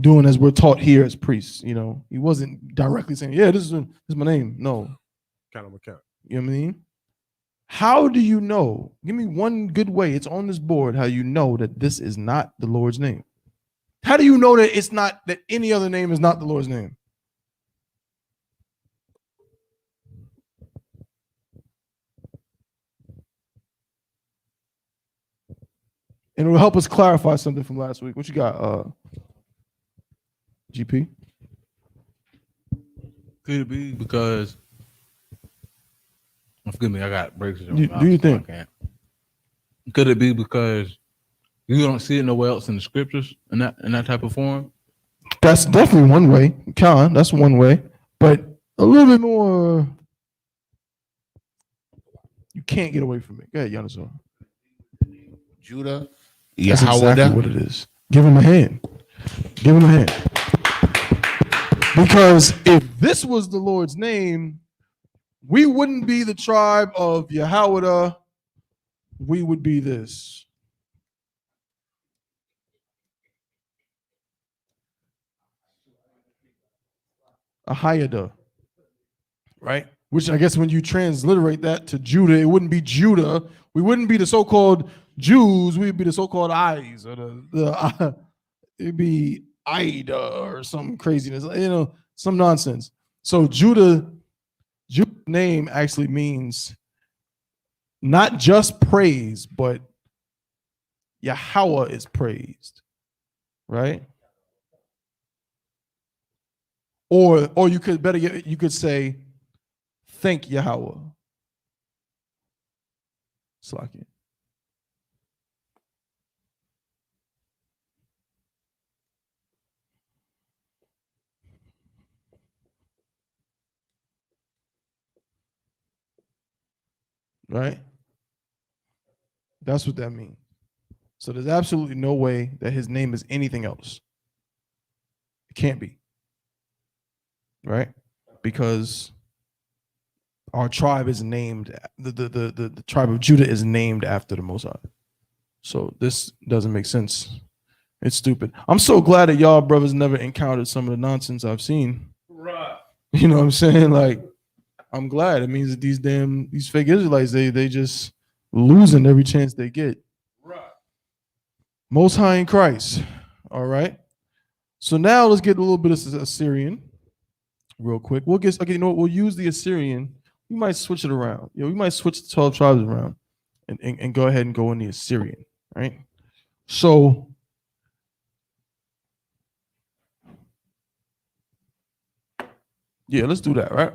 doing as we're taught here as priests, you know. He wasn't directly saying, yeah, this is my name. No. You know what I mean? How do you know? Give me one good way. It's on this board how you know that this is not the Lord's name. How do you know that it's not, that any other name is not the Lord's name? And it will help us clarify something from last week. What you got, GP? Could it be because, forgive me, I got breaks. Do you think? Could it be because you don't see it nowhere else in the scriptures in that type of form? That's definitely one way. That's one way. But a little bit more, you can't get away from it. Go ahead, Giannis. Judah. That's exactly what it is. Give him a hand. Give him a hand. Because if this was the Lord's name, we wouldn't be the tribe of Yahweh. We would be this. Ahayada. Right? Which I guess when you transliterate that to Judah, it wouldn't be Judah. We wouldn't be the so-called Jews. We'd be the so-called eyes, or it'd be Ida or some craziness, some nonsense. So Judah's name actually means not just praise, but Yahweh is praised, right? Or you could say, thank Yahweh. Slakia. right? That's what that means. So there's absolutely no way that his name is anything else. It can't be, right? Because our tribe is named, the tribe of Judah is named after the Most High. So this doesn't make sense. It's stupid. I'm so glad that y'all brothers never encountered some of the nonsense I've seen. Right. You know what I'm saying? Like, I'm glad. It means that these fake Israelites, they just losing every chance they get. Right. Most High in Christ. All right. So now let's get a little bit of Assyrian real quick. We'll get, okay, you know what? We'll use the Assyrian. We might switch it around. We might switch the 12 tribes around and go ahead and go in the Assyrian, right? So yeah, let's do that, right?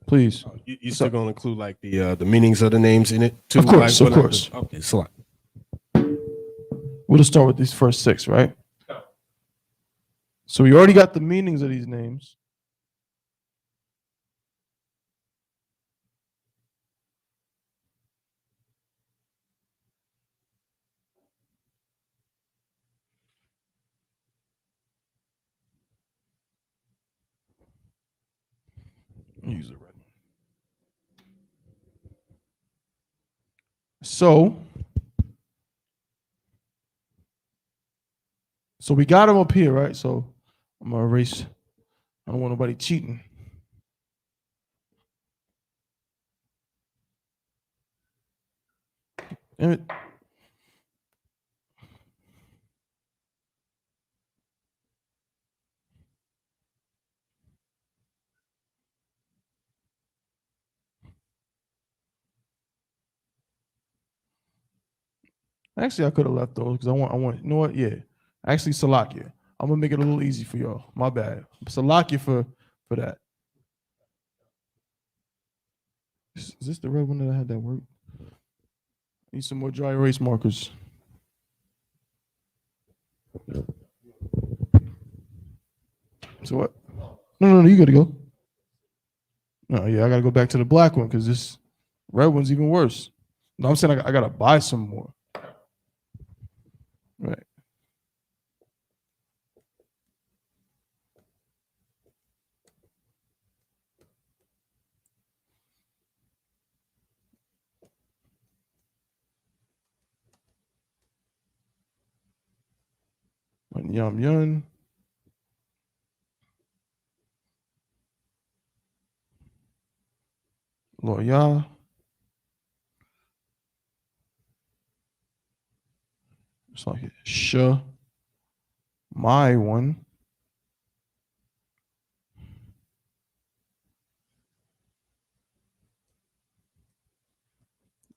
Please. You still gonna include like the meanings of the names in it too? Of course, like, of course. Okay, so We'll just start with these first 6, right? So we already got the meanings of these names. Use the red one. So we got them up here, right? So I'm gonna erase. I don't want nobody cheating. Damn it. Actually, I could have left those because I want, you know what? Yeah. Actually, Salakia. I'm gonna make it a little easy for y'all. My bad. Salakia for that. Is this the red one that I had that work? Need some more dry erase markers. So what? No, you gotta go. No, yeah, I gotta go back to the black one because this red one's even worse. No, I'm saying I gotta buy some more. Right. Yum yum. Loya. It's like sh. My one.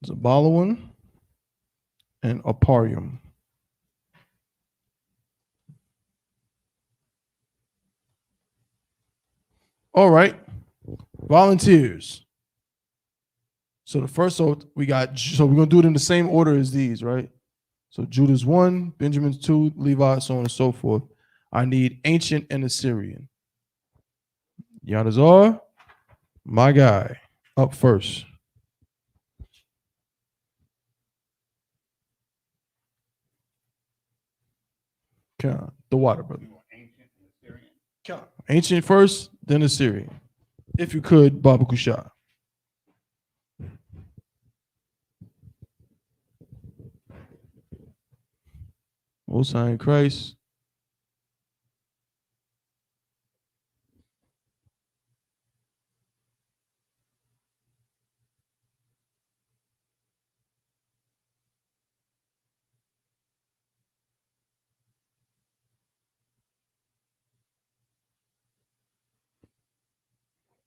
Zabala one. And Aparium. All right. Volunteers. So the first oath we got, so we're gonna do it in the same order as these, right? So Judah's 1, Benjamin's 2, Levi, so on and so forth. I need ancient and Assyrian. Yadazar, my guy, up first. Count the water, brother. Count. Ancient first, then Assyrian. If you could, Baba Kusha. Most High in Christ.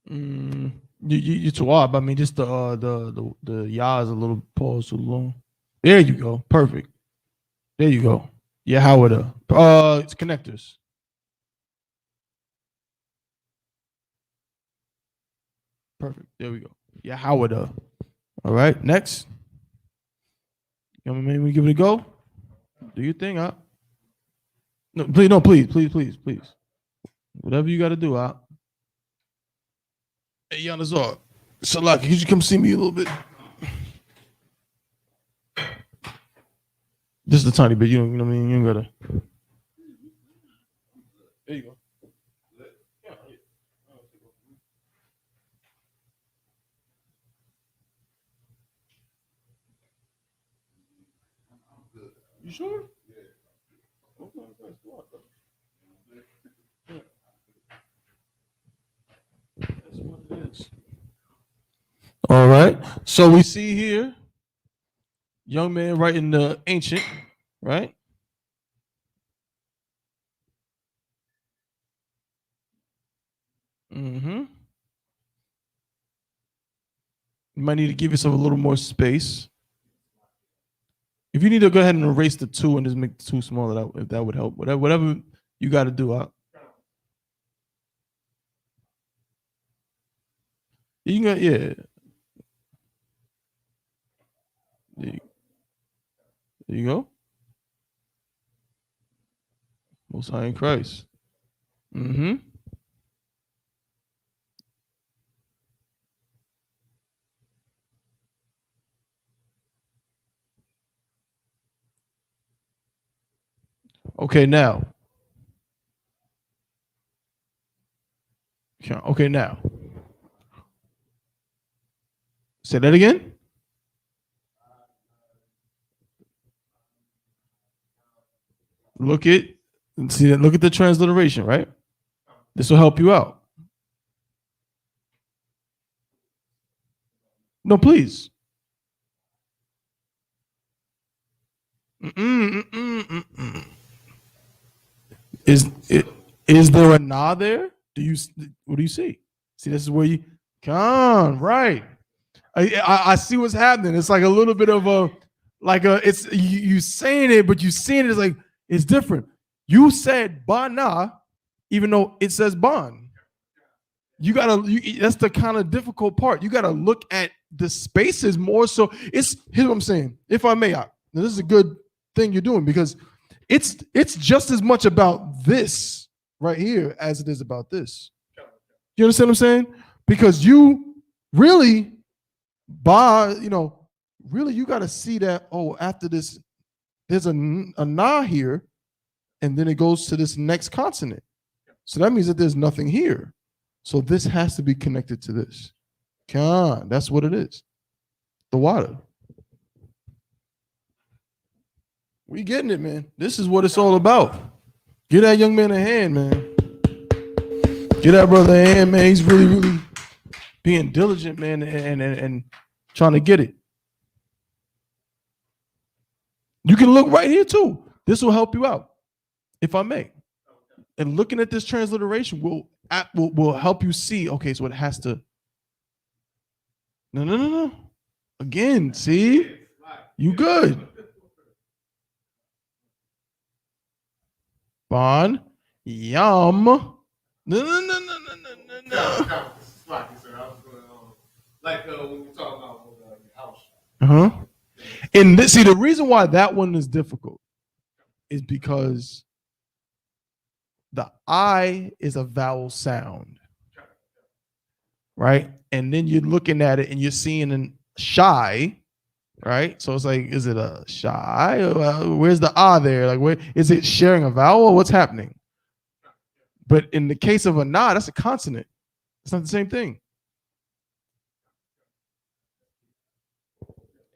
You too odd. I mean, just the ya is a little pause too long. There you go. Perfect. There you go. Yeah, Howard. It's connectors. Perfect. There we go. Yeah, Howard. All right. Next. You know what I mean? We give it a go. Do your thing, Op. No, please, no, please. Whatever you got to do, Op. Hey, Yanazar, Salaki, could you come see me a little bit? Just a tiny bit. You know what I mean? You ain't gotta. There you go. You sure? That's what it is. All right. So we see here, young man writing the ancient, right? Mm-hmm. You might need to give yourself a little more space. If you need to go ahead and erase the 2 and just make the 2 smaller, if that would help. Whatever you got to do. You can, yeah. There you go. Most High in Christ. Mm-hmm. Okay, now. Okay, now. Say that again. Look at the transliteration, right? This will help you out. No, please. Is there a na there? What do you see? See, this is where you come right. I see what's happening. It's like a little bit of it's you saying it, but you seeing it is like it's different. You said bana, even though it says ban. That's the kind of difficult part. You gotta look at the spaces more. So here's what I'm saying. If I may, now this is a good thing you're doing because it's just as much about this right here as it is about this. You understand what I'm saying? Because you really, really you got to see that, after this, there's a na here, and then it goes to this next consonant. So that means that there's nothing here. So this has to be connected to this. That's what it is. The water. We getting it, man. This is what it's all about. Give that young man a hand, man. Give that brother a hand, man. He's really, really being diligent, man, and trying to get it. You can look right here too. This will help you out, if I may. And looking at this transliteration will help you see. Okay, so it has to. No. Again, see, you good. Bon, yum. No. Like when we talk about the house. Uh-huh. And the reason why that one is difficult is because the I is a vowel sound, right? And then you're looking at it and you're seeing an shy, right? So it's like, is it a shy? Where's the ah there? Like, where is it sharing a vowel? What's happening? But in the case of a na, that's a consonant. It's not the same thing.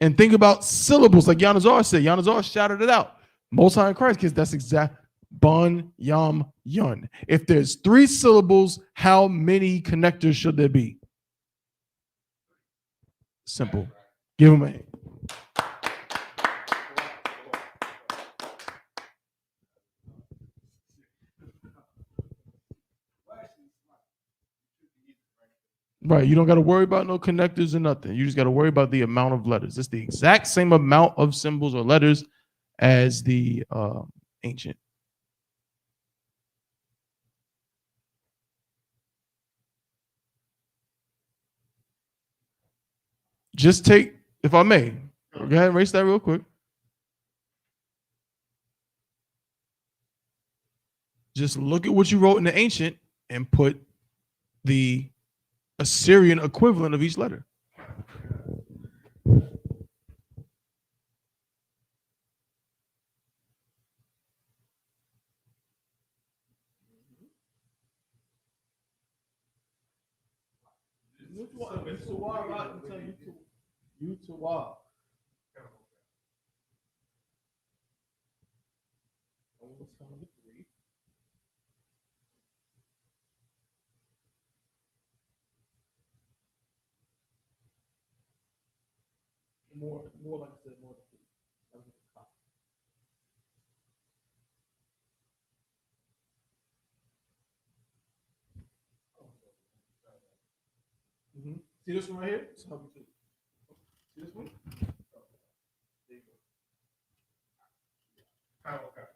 And think about syllables, like Yanazar said. Yanazar shouted it out. Most High in Christ, because that's exact. Bun, yam, yun. If there's 3 syllables, how many connectors should there be? Simple. Give him a hand. Right, you don't got to worry about no connectors or nothing. You just got to worry about the amount of letters. It's the exact same amount of symbols or letters as the ancient. Just take, if I may, go ahead and erase that real quick. Just look at what you wrote in the ancient and put the Assyrian equivalent of each letter. More like I said, more. See this one right here? This help you too. See this one? There you go. Okay.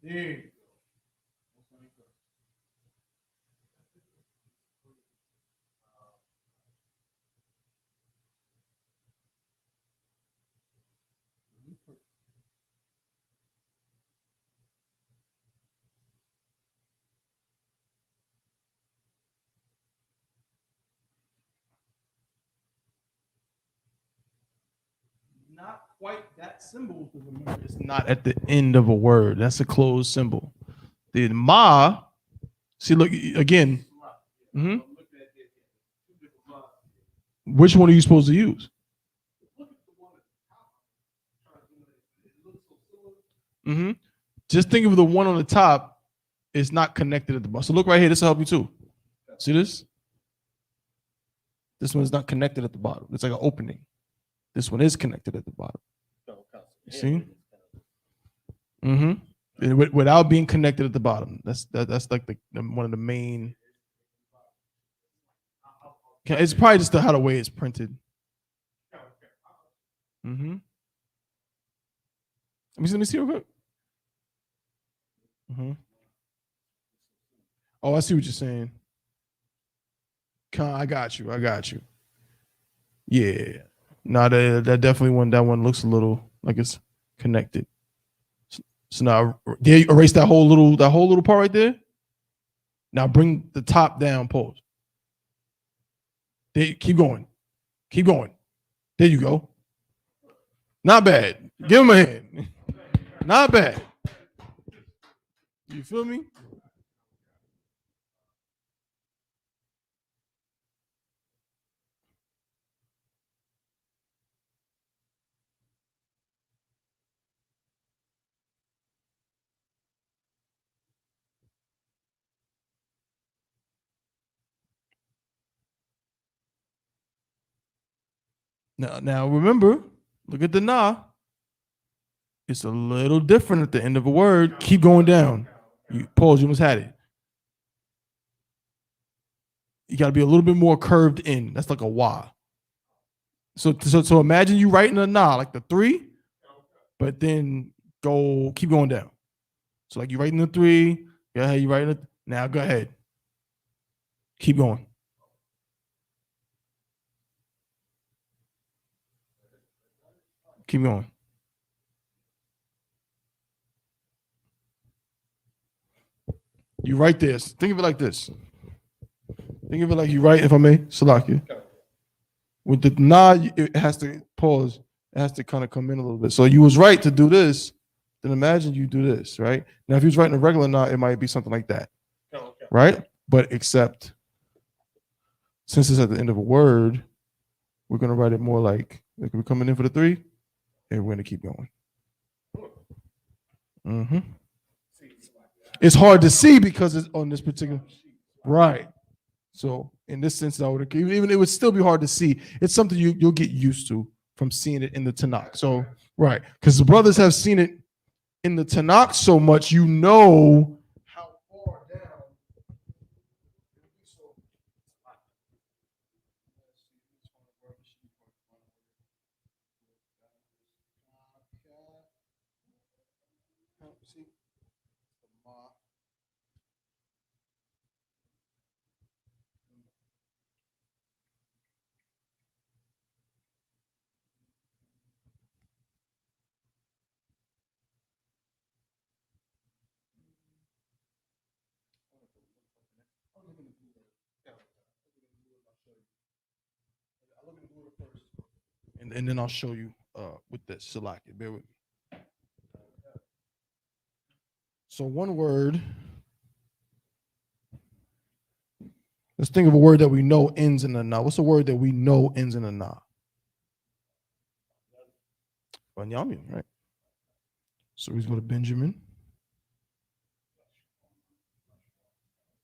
There you go. Not quite that symbol, because remember, it's not at the end of a word. That's a closed symbol. The ma, see, look again. Mhm. Which one are you supposed to use? Mm-hmm. Just think of the one on the top. It's not connected at the bottom. So look right here. This will help you too. See this? This one's not connected at the bottom. It's like an opening. This one is connected at the bottom. You see? Mm-hmm. Without being connected at the bottom. That's like the one of the main. It's probably just how the way it's printed. Mm-hmm. Let me see real quick. Mm-hmm. Oh, I see what you're saying. I got you. Yeah. No, that definitely one. That one looks a little like it's connected. So now, there you erase that whole little part right there. Now bring the top down. Pause. There, keep going. There you go. Not bad. Give him a hand. Not bad. You feel me? Now remember, look at the na. It's a little different at the end of a word. Keep going down. You pause. You almost had it. You got to be a little bit more curved in. That's like a wa. So imagine you writing a na like the 3, but then keep going down. So like you writing the 3. Go ahead. You writing it now. Go ahead. Keep going. Keep going. You write this. Think of it like this. Think of it like you write, if I may, Salakia. With the na, it has to pause. It has to kind of come in a little bit. So you was right to do this. Then imagine you do this, right? Now, if you was writing a regular na, it might be something like that, right? But except since it's at the end of a word, we're going to write it more like we're coming in for the 3, and we're going to keep going. Mm-hmm. It's hard to see because it's on this particular, right? So in this sense, even it would still be hard to see. It's something you'll get used to from seeing it in the Tanakh. So right, because the brothers have seen it in the Tanakh so much, you know how far down. And then I'll show you with this. Salaki, bear with me. So one word. Let's think of a word that we know ends in a na. What's a word that we know ends in a na? Benjamin, right? So we go to Benjamin.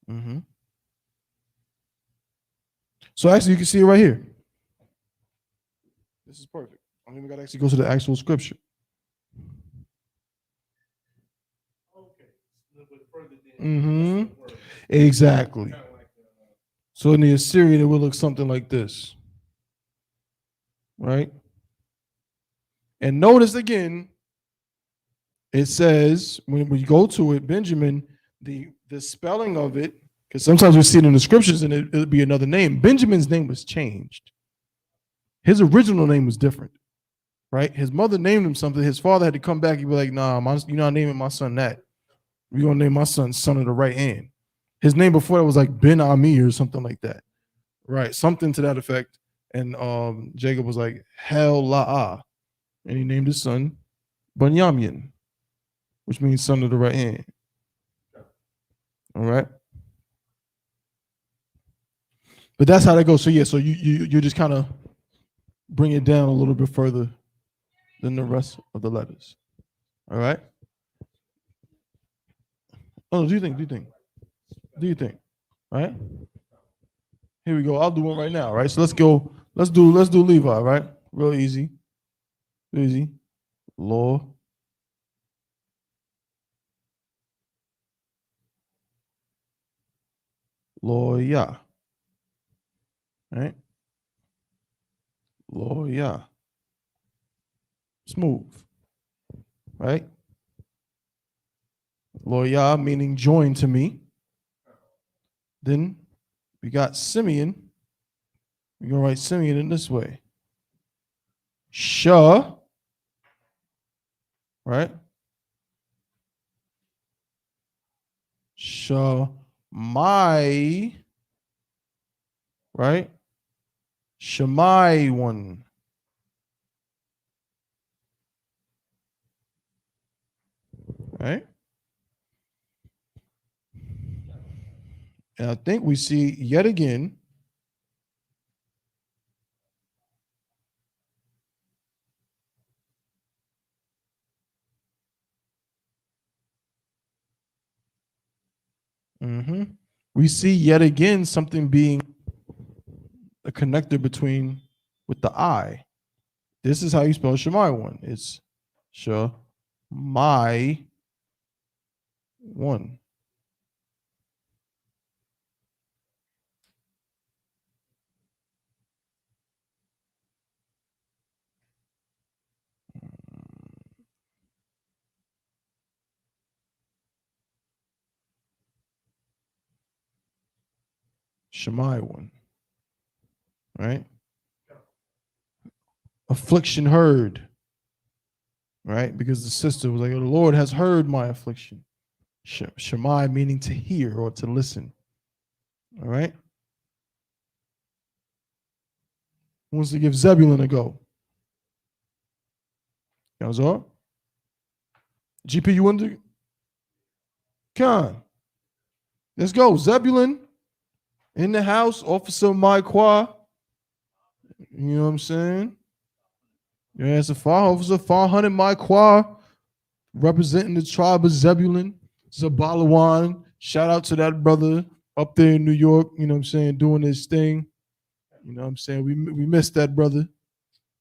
Mm-hmm. So actually, you can see it right here. This is perfect. I don't even got to actually go to the actual scripture. Mm-hmm. Exactly. So in the Assyrian, it will look something like this, right? And notice again, it says when we go to it, Benjamin, the spelling of it, because sometimes we see it in the scriptures and it'll be another name. Benjamin's name was changed. His original name was different, right? His mother named him something. His father had to come back and be like, "Nah, you're not naming my son that. We're gonna name my son son of the right hand." His name before that was like Ben Ami or something like that, right? Something to that effect. And Jacob was like Hel La'ah, and he named his son Bunyamin, which means son of the right hand. All right. But that's how that goes. So yeah, so you just kind of bring it down a little bit further than the rest of the letters. All right. Oh, do you think? All right. Here we go. I'll do one right now. Right. So let's go. Let's do Levi. Right. Real easy. Easy. Law. Lawyer. Right. Lawyer. Smooth. Right. Lawyer meaning joined to me. Then we got Simeon. We're gonna write Simeon in this way. Shah. Right. Shamai, right? Shemai one, right? And I think we see yet again we see yet again something being a connector between with the I. This is how you spell Shemai one. It's Shemai one. Shemai one. Right? Affliction heard. Right? Because the sister was like, oh, the Lord has heard my affliction. Shemai meaning to hear or to listen. All right. Who wants to give Zebulun a go? Yazar? GP, you want to? Con. Let's go. Zebulun in the house. Officer Maikwa. You know what I'm saying? Yeah, it's a fire officer, 500 Maikwa, representing the tribe of Zebulun. Zabalawan. Shout out to that brother up there in New York. You know what I'm saying? Doing his thing. You know what I'm saying? We missed that brother. You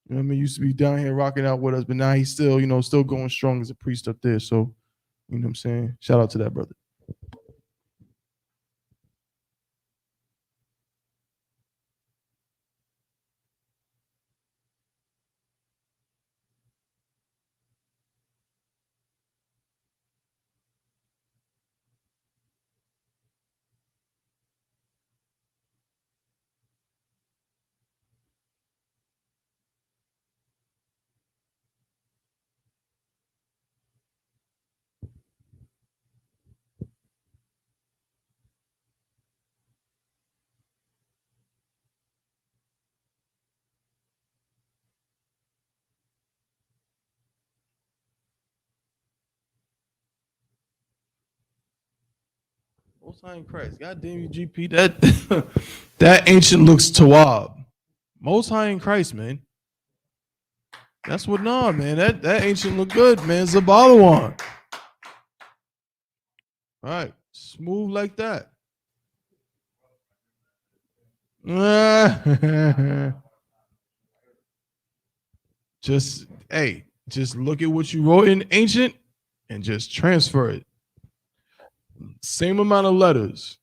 know what I mean? He used to be down here rocking out with us, but now he's still, still going strong as a priest up there. So, you know what I'm saying? Shout out to that brother. Most High in Christ. God damn you, GP. That that ancient looks Tawab. Most High in Christ, man. That's what man. That ancient look good, man. Zabalawan. All right. Smooth like that. just just look at what you wrote in ancient and just transfer it. Same amount of letters.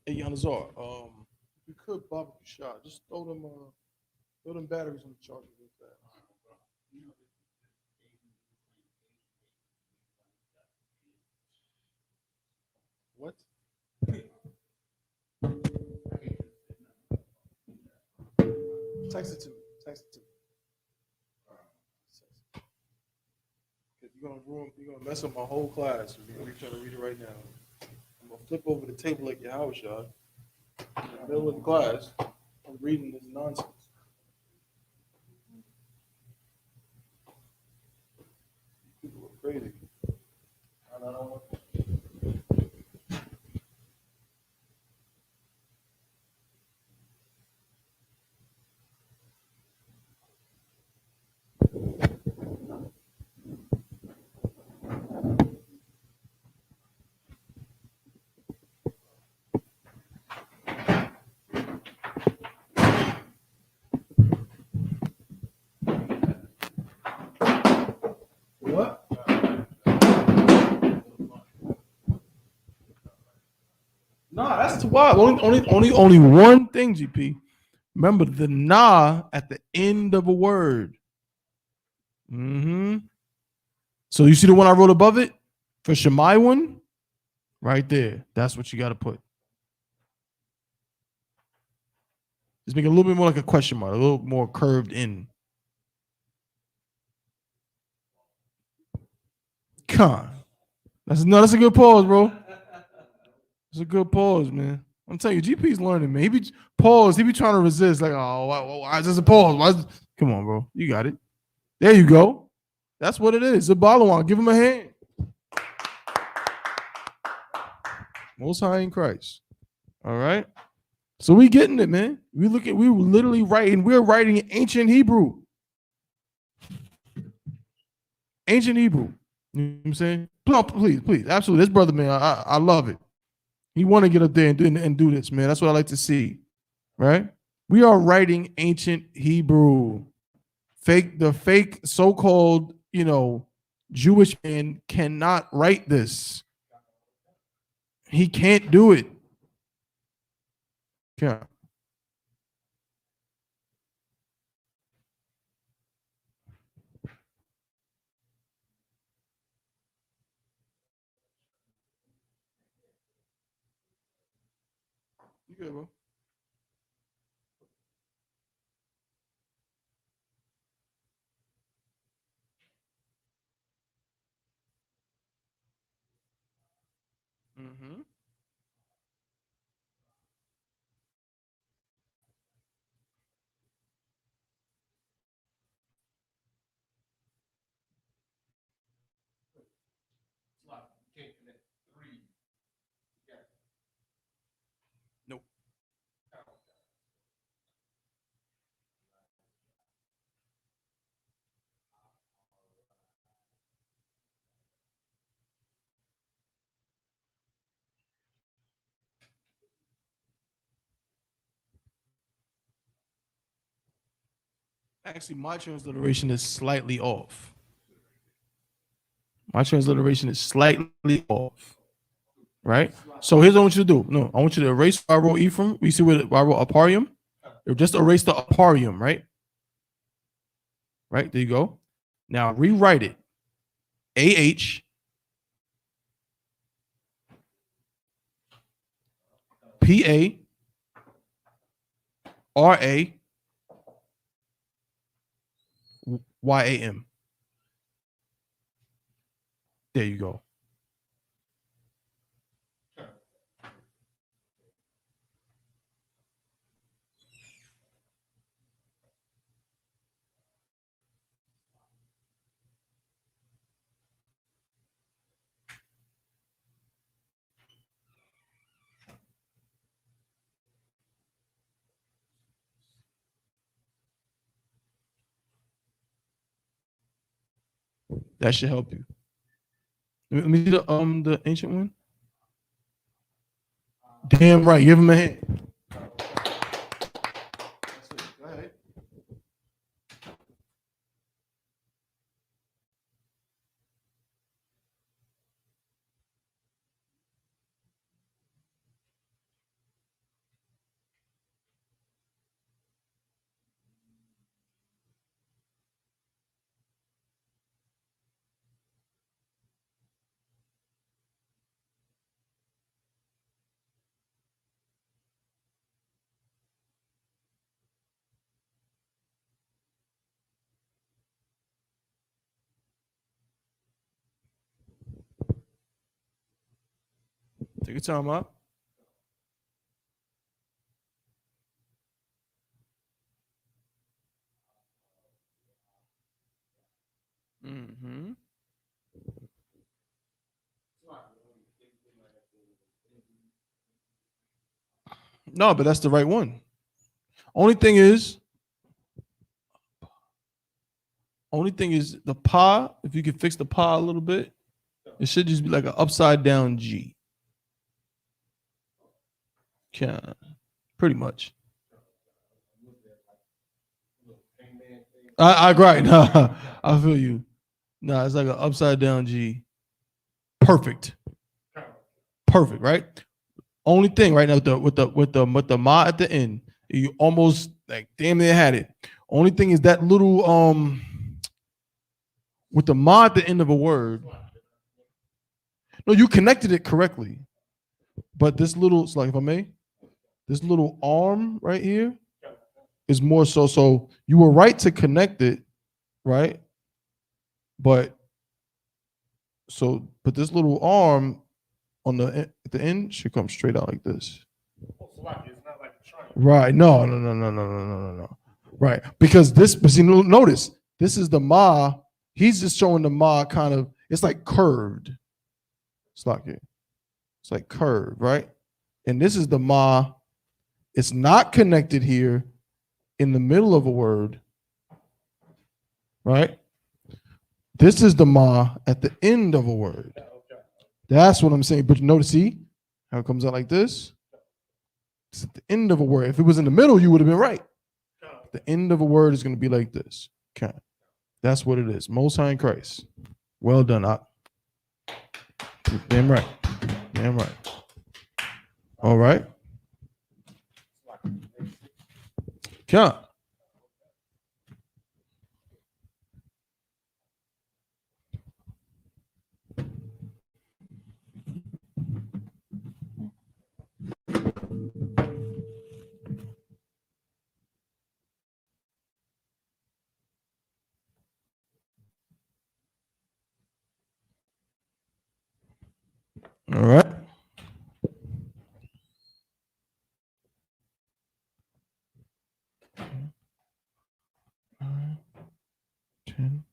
Hey Yanazar, you could barbecue shot. Just throw them batteries on the charger real fast. What? Text it to me. Text it to me. You're gonna mess up my whole class. You're gonna be trying to read it right now. I'm gonna flip over the table like your house shot. In the middle of the class, I'm reading this nonsense. People are crazy. I don't know. What? Nah, that's too wild. Only one thing, GP. Remember the nah at the end of a word. Mm-hmm. So you see the one I wrote above it for Shemai one? Right there. That's what you got to put. Just make it a little bit more like a question mark, a little more curved in. Con. That's a good pause, bro. It's a good pause, man. I'm telling you, GP's learning, man. He be trying to resist, like, oh, why is this a pause? Come on, bro. You got it. There you go. That's what it is. Zabalawan. Give him a hand. Most High in Christ. All right. So we getting it, man. We're literally writing. We're writing ancient Hebrew. Ancient Hebrew. You know what I'm saying? Please. Absolutely. This brother, man, I love it. He want to get up there and do this, man. That's what I like to see. Right? We are writing ancient Hebrew. The fake so-called, Jewish man cannot write this. He can't do it. Yeah. You good, bro? Mm-hmm. Nope. Actually, my transliteration is slightly off. My transliteration is slightly off. Right? So here's what I want you to do. No, I want you to erase where I wrote Ephraim. You see where I wrote Aparium? Just erase the Aparium, right? Right? There you go. Now rewrite it. A-H P-A-R-A-Y-A-M. There you go. That should help you. Let me see the ancient one. Damn right. Give him a hand. Go ahead. Take your time out. Mm-hmm. No, but that's the right one. Only thing is the pa. If you could fix the pa a little bit, it should just be like an upside down G. Yeah, pretty much. I right. Nah, I feel you. Nah, it's like an upside down G. Perfect. Perfect, right? Only thing right now with the ma at the end, you almost like damn near had it. Only thing is that little with the ma at the end of a word. No, you connected it correctly. But this little, it's like if I may, this little arm right here is more so you were right to connect it, right? But this little arm on at the end should come straight out like this. Right. No. Right. Because this, but see, notice this is the ma. He's just showing the ma kind of, it's like curved. It's like curved, right? And this is the ma. It's not connected here in the middle of a word, right? This is the ma at the end of a word. That's what I'm saying. But notice, see how it comes out like this? It's at the end of a word. If it was in the middle, you would have been right. The end of a word is going to be like this. Okay. That's what it is. Most High in Christ. Well done, Ak. Damn right. Damn right. All right. Okay. All right. Nine, 10,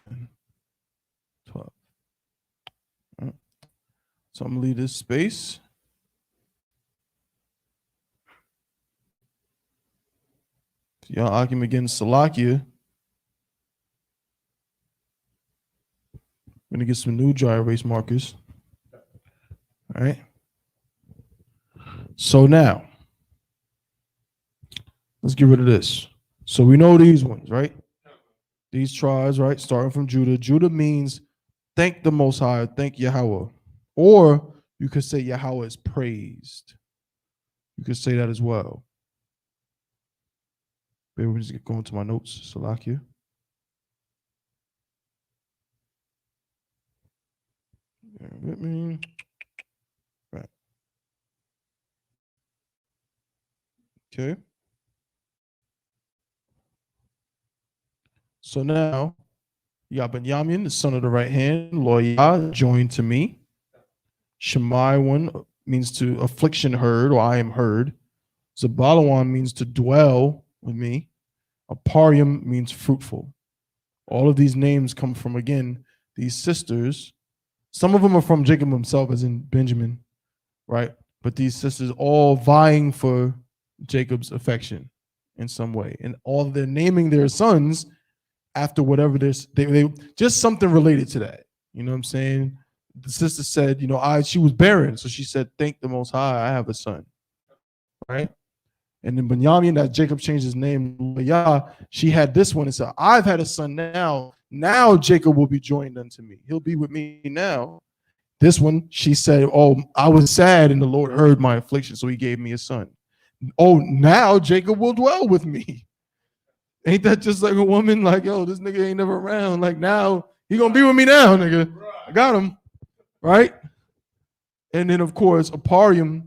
11, 12. All right. So I'm gonna leave this space. Y'all arguing against Salakia. I'm gonna get some new dry erase markers. All right. So now, let's get rid of this. So we know these ones, right? These tribes, right? Starting from Judah. Judah means thank the Most High, thank Yahweh. Or you could say Yahweh is praised. You could say that as well. Maybe we just get going to my notes, Salakia. Bear with me. Right. Okay. So now, you got Benjamin, the son of the right hand, Loyah, joined to me. Shemai one means to affliction heard, or I am heard. Zabalawan means to dwell with me. Aparium means fruitful. All of these names come from, again, these sisters. Some of them are from Jacob himself, as in Benjamin, right? But these sisters all vying for Jacob's affection in some way. And all they're naming their sons after whatever this, they just something related to that. You know what I'm saying? The sister said, she was barren. So she said, thank the Most High, I have a son. Right? And then Benjamin, that Jacob changed his name, Leah, she had this one and said, I've had a son now. Now Jacob will be joined unto me. He'll be with me now. This one, she said, oh, I was sad and the Lord heard my affliction, so he gave me a son. Oh, now Jacob will dwell with me. Ain't that just like a woman? Like, yo, this nigga ain't never around. Like, now he gonna be with me now, nigga. I got him. Right? And then, of course, Aparium,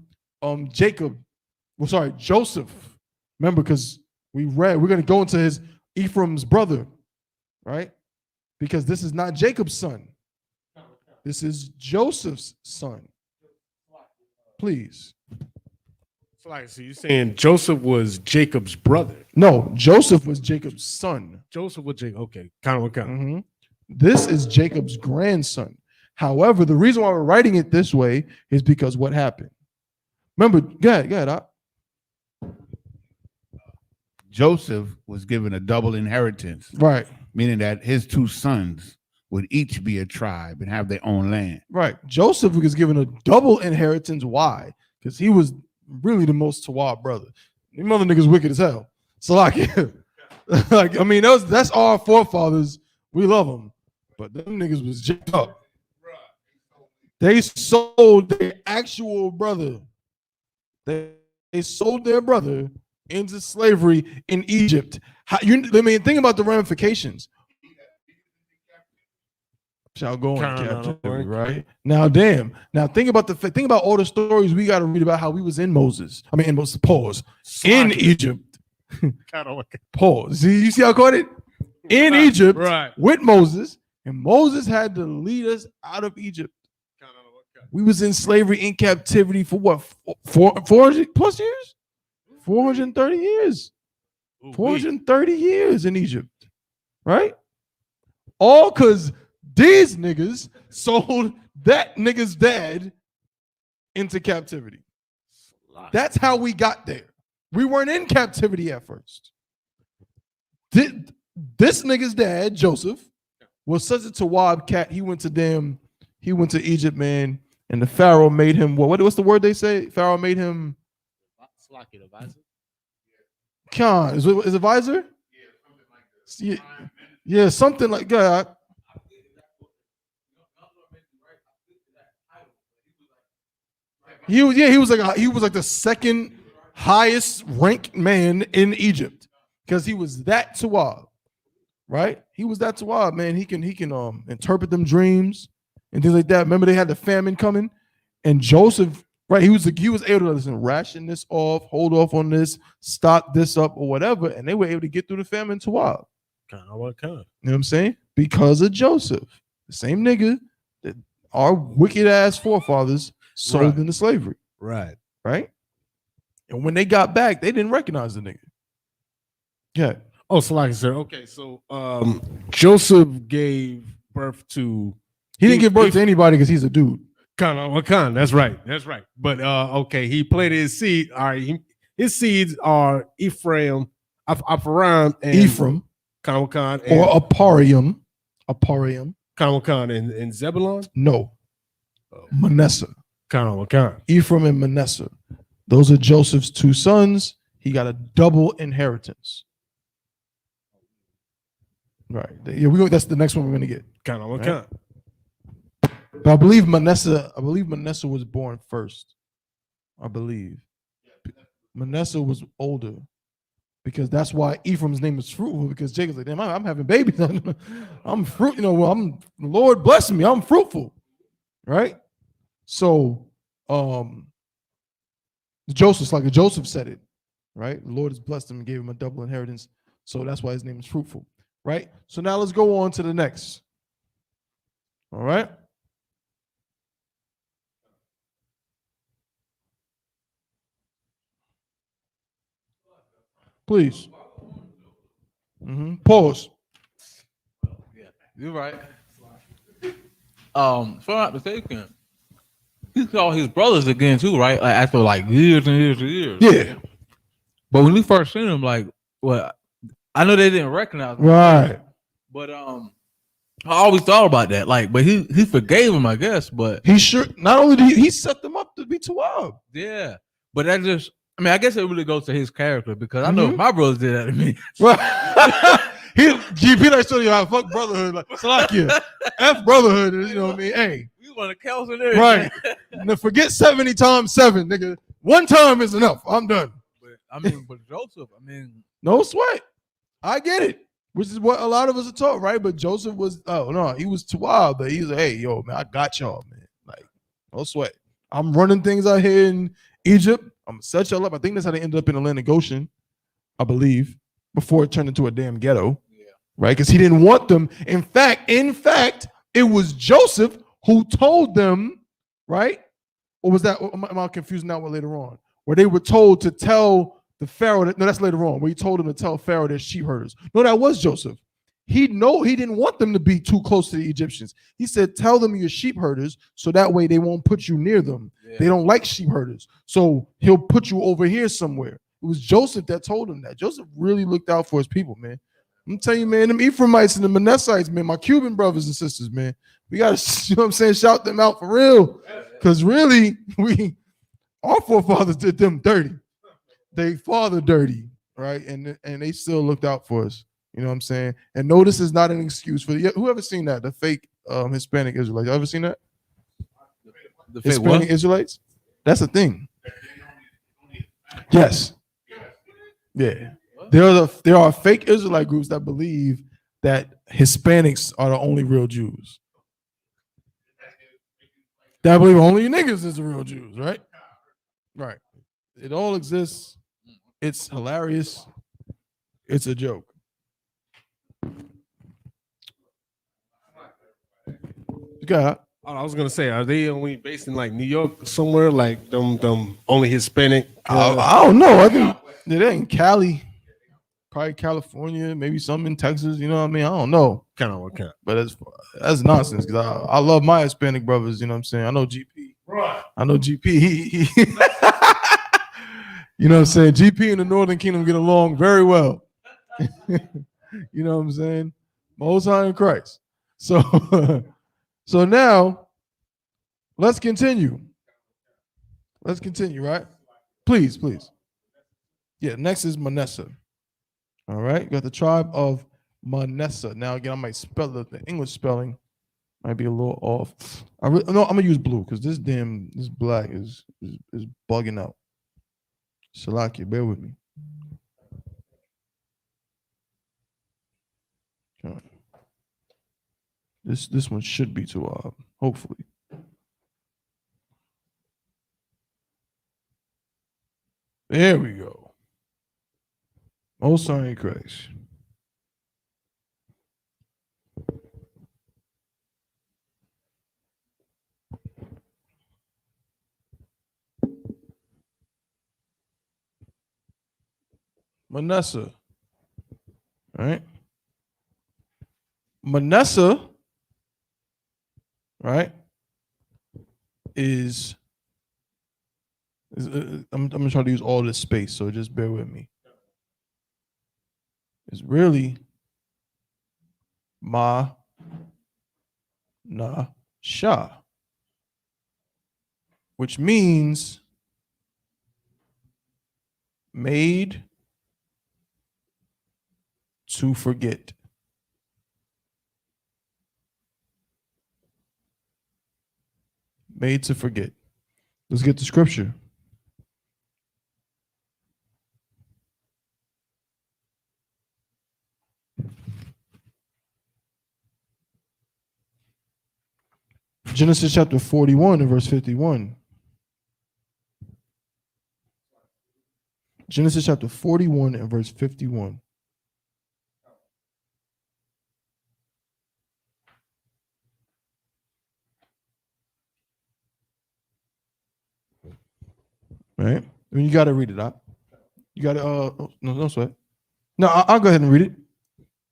Joseph. Remember, because we're going to go into his Ephraim's brother, right? Because this is not Jacob's son. This is Joseph's son. Please. So you're saying Joseph was Jacob's brother? No, Joseph was Jacob's son. Joseph was Jacob. Okay, kind of. Mm-hmm. This is Jacob's grandson. However, the reason why we're writing it this way is because what happened. Remember, go ahead. Joseph was given a double inheritance, Right. Meaning that his two sons would each be a tribe and have their own land. Right. Joseph was given a double inheritance. Why? Because he was really the most Tawab brother. These mother niggas wicked as hell. So that's our forefathers. We love them. But them niggas was jacked up. They sold their actual brother. They sold their brother into slavery in Egypt. Think about the ramifications. Shall go in captivity, right? Now, damn. Now, think about all the stories we got to read about how we was in Moses. In Egypt. Pause. You see how I caught it? In Egypt, right, with Moses, and Moses had to lead us out of Egypt. We was in slavery in captivity for what? 400 plus years? 430 years. 430 years in Egypt, right? All because these niggas sold that nigga's dad into captivity. That's how we got there. We weren't in captivity at first. This nigga's dad, Joseph, was such a Tawab cat. He went to Egypt, man, and the Pharaoh made him what's the word they say? Pharaoh made him Khan. Is it advisor? Yeah, something like that. He was like the second highest ranked man in Egypt because he was that Tawab, right? He was that Tawab, man. He can interpret them dreams and things like that. Remember they had the famine coming, and Joseph, right? He was able to ration this off, hold off on this, stock this up or whatever, and they were able to get through the famine Tawab. Kind of what kind? You know what I'm saying? Because of Joseph, the same nigga that our wicked ass forefathers sold into slavery. Right. And when they got back, they didn't recognize the nigga. Yeah. Oh, so like I said, okay, so Joseph gave birth to. He didn't give birth to anybody because he's a dude. Kind. That's right. But okay, he planted his seed. All right, his seeds are Ephraim, and Ephraim, or Aparium, and Zebulon. No, Manasseh. Kind. Ephraim and Manasseh. Those are Joseph's two sons. He got a double inheritance. Right. Yeah, that's the next one we're gonna get. Kind. But I believe Manasseh was born first. I believe. Manasseh was older. Because that's why Ephraim's name is fruitful, because Jacob's like, damn, I'm having babies. I'm fruit, Lord bless me, I'm fruitful. Right? So Joseph said it, right? The Lord has blessed him and gave him a double inheritance. So that's why his name is fruitful. Right? So now let's go on to the next. All right. Please. Pause. Yeah, you're right. If I'm not mistaken, he saw his brothers again too, right? Like after like years and years and years. Yeah. But when we first seen him, like, well, I know they didn't recognize him. Right. But I always thought about that. Like, but he forgave him, I guess. But He sure not only did he set them up to be Tawab. yeah, but that just. I mean, I guess it really goes to his character because I know if my brothers did that to me. Right. He GP like told you how fuck brotherhood, like Salakia, F brotherhood. You know what I mean? Hey, You want to counsel there, right? Now forget 70 times 7, nigga. One time is enough. I'm done. But Joseph, No sweat. I get it, which is what a lot of us are taught, right? But Joseph was, he was Tawab, but he was like, hey, yo, man, I got y'all, man. Like, no sweat. I'm running things out here in Egypt. I'm gonna set y'all up. I think that's how they ended up in Atlantic Ocean, I believe, before it turned into a damn ghetto, right? Because he didn't want them. In fact, it was Joseph who told them, right? Or was that? Am I confusing that one later on? Where they were told to tell the Pharaoh that, no, that's later on. Where he told them to tell Pharaoh they're sheep herders. No, that was Joseph. He didn't want them to be too close to the Egyptians. He said, tell them you're sheep herders, so that way they won't put you near them. Yeah. They don't like sheep herders. So he'll put you over here somewhere. It was Joseph that told him that. Joseph really looked out for his people, man. I'm telling you, man, them Ephraimites and the Manassites, man, my Cuban brothers and sisters, man. We got to, you know what I'm saying, shout them out for real. Because really, our forefathers did them dirty. They father dirty, right? And they still looked out for us. You know what I'm saying? And no, this is not an excuse for whoever seen that, the fake Hispanic Israelites. You ever seen that? The fake Hispanic Israelites? That's a thing. Yes. Yeah. There are fake Israelite groups that believe that Hispanics are the only real Jews. That believe only niggas is the real Jews, right? Right. It all exists. It's hilarious. It's a joke. God. I was gonna say, are they only based in like New York somewhere? Like them only Hispanic? I don't know. I think they're in Cali, probably California, maybe some in Texas. You know what I mean? I don't know. Kind of what kind. But that's nonsense because I love my Hispanic brothers. You know what I'm saying? I know GP. Right. I know GP. He you know what I'm saying? GP and the Northern Kingdom get along very well. You know what I'm saying? Most High in Christ. So now, let's continue. Let's continue, right? Please. Yeah, next is Manasseh. All right, you got the tribe of Manasseh. Now, again, I might spell it. The English spelling might be a little off. I'm going to use blue because this black is bugging out. Salakia, bear with me. Okay. This one should be too hopefully. There we go. Most High in Christ. Manasseh. All right. Manasseh, right, is I'm gonna try to use all this space, so just bear with me. It's really Sha, which means made to forget. Made to forget. Let's get to scripture. Genesis chapter 41 and verse 51. Genesis chapter 41 and verse 51. Right? I mean, you got to read it out. You got to, no sweat. No, I'll go ahead and read it.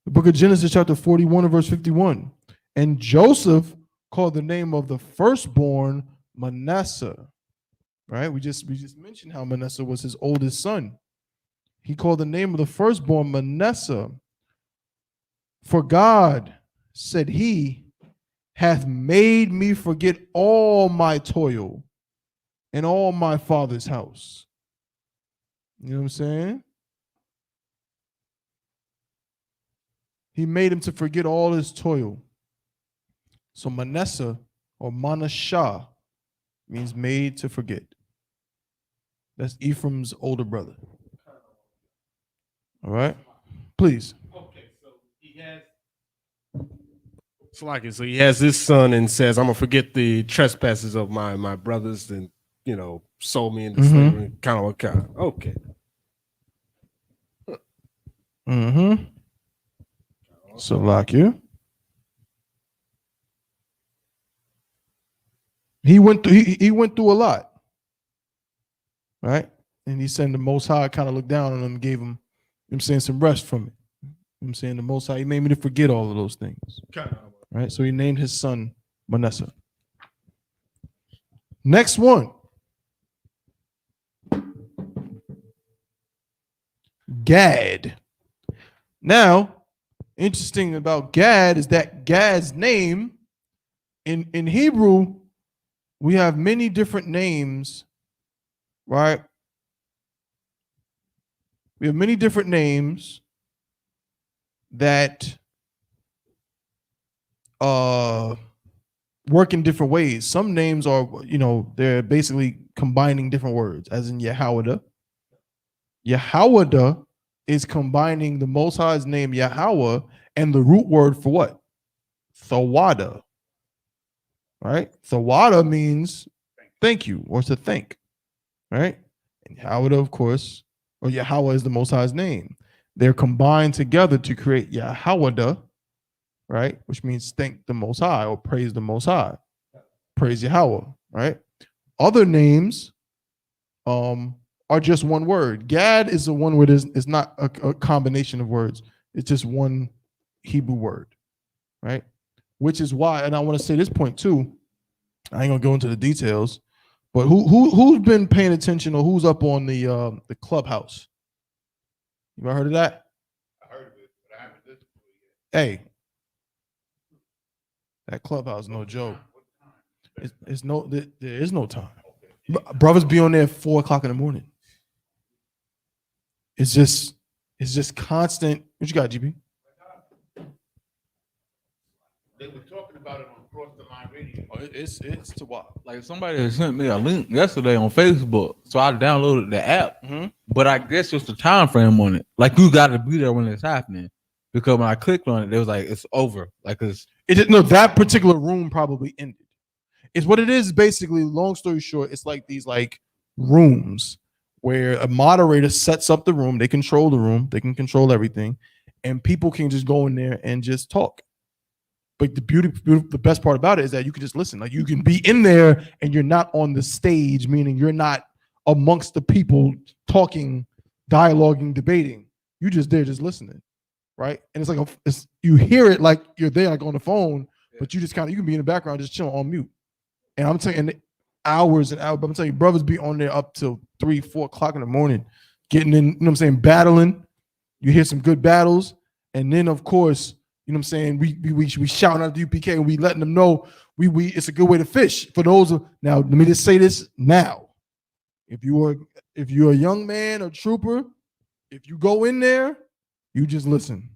The book of Genesis chapter 41 and verse 51. And Joseph called the name of the firstborn Manasseh. Right? We just mentioned how Manasseh was his oldest son. He called the name of the firstborn Manasseh, For God, said he, hath made me forget all my toil and all my father's house. You know what I'm saying? He made him to forget all his toil. So Manasseh or Manashah means made to forget. That's Ephraim's older brother. All right? Please. Okay, so he has. So he has this son and says, "I'm gonna forget the trespasses of my brothers and sold me into slavery." Kind of. Okay. Mm-hmm. So like you. He went through a lot. Right? And he said the Most High kind of looked down on him and gave him, some rest from it. I'm saying the Most High, he made me to forget all of those things. Right? So he named his son Manasseh. Next one. Gad. Now, interesting about Gad is that Gad's name in Hebrew, we have many different names, right? We have many different names that work in different ways. Some names are, they're basically combining different words, as in Yahweh. Yahweh is combining the Most High's name Yahweh and the root word for what? Thawada. Right? Thawada means thank you or to thank. Right? And Yahweh, of course, or Yahweh is the Most High's name. They're combined together to create Yahweh, right? Which means thank the Most High or praise the Most High. Praise Yahweh, right? Other names are just one word. Gad is the one where it's not a combination of words. It's just one Hebrew word, right? Which is why, and I want to say this point too. I ain't gonna go into the details, but who's been paying attention or who's up on the Clubhouse? You ever heard of that? I heard of it, but I haven't listened to it Hey, that Clubhouse, no joke. There is no time. Brothers be on there at 4 o'clock in the morning. It's just constant. What you got, GB? They were talking about it on Cross the Line Radio. Oh, it's to what? Like somebody sent me a link yesterday on Facebook, so I downloaded the app. But I guess it's the time frame on it. Like you got to be there when it's happening, because when I clicked on it, it was like it's over. Like that particular room probably ended. It's what it is basically. Long story short, it's like these rooms where a moderator sets up the room. They control the room. They can control everything, and people can just go in there and just talk. But the best part about it is that you can just listen. Like you can be in there and you're not on the stage, meaning you're not amongst the people talking, dialoguing, debating. You just there, just listening, right? And it's like you hear it like you're there, like on the phone, but you just you can be in the background, just chilling on mute. And I'm telling hours and hours. But I'm telling you, brothers be on there up till 3, 4 o'clock in the morning, getting in. You know what I'm saying? Battling. You hear some good battles, and then of course. You know what I'm saying? We shouting out the UPK and we letting them know it's a good way to fish. For those now, let me just say this now. If you're a young man or trooper, if you go in there, you just listen.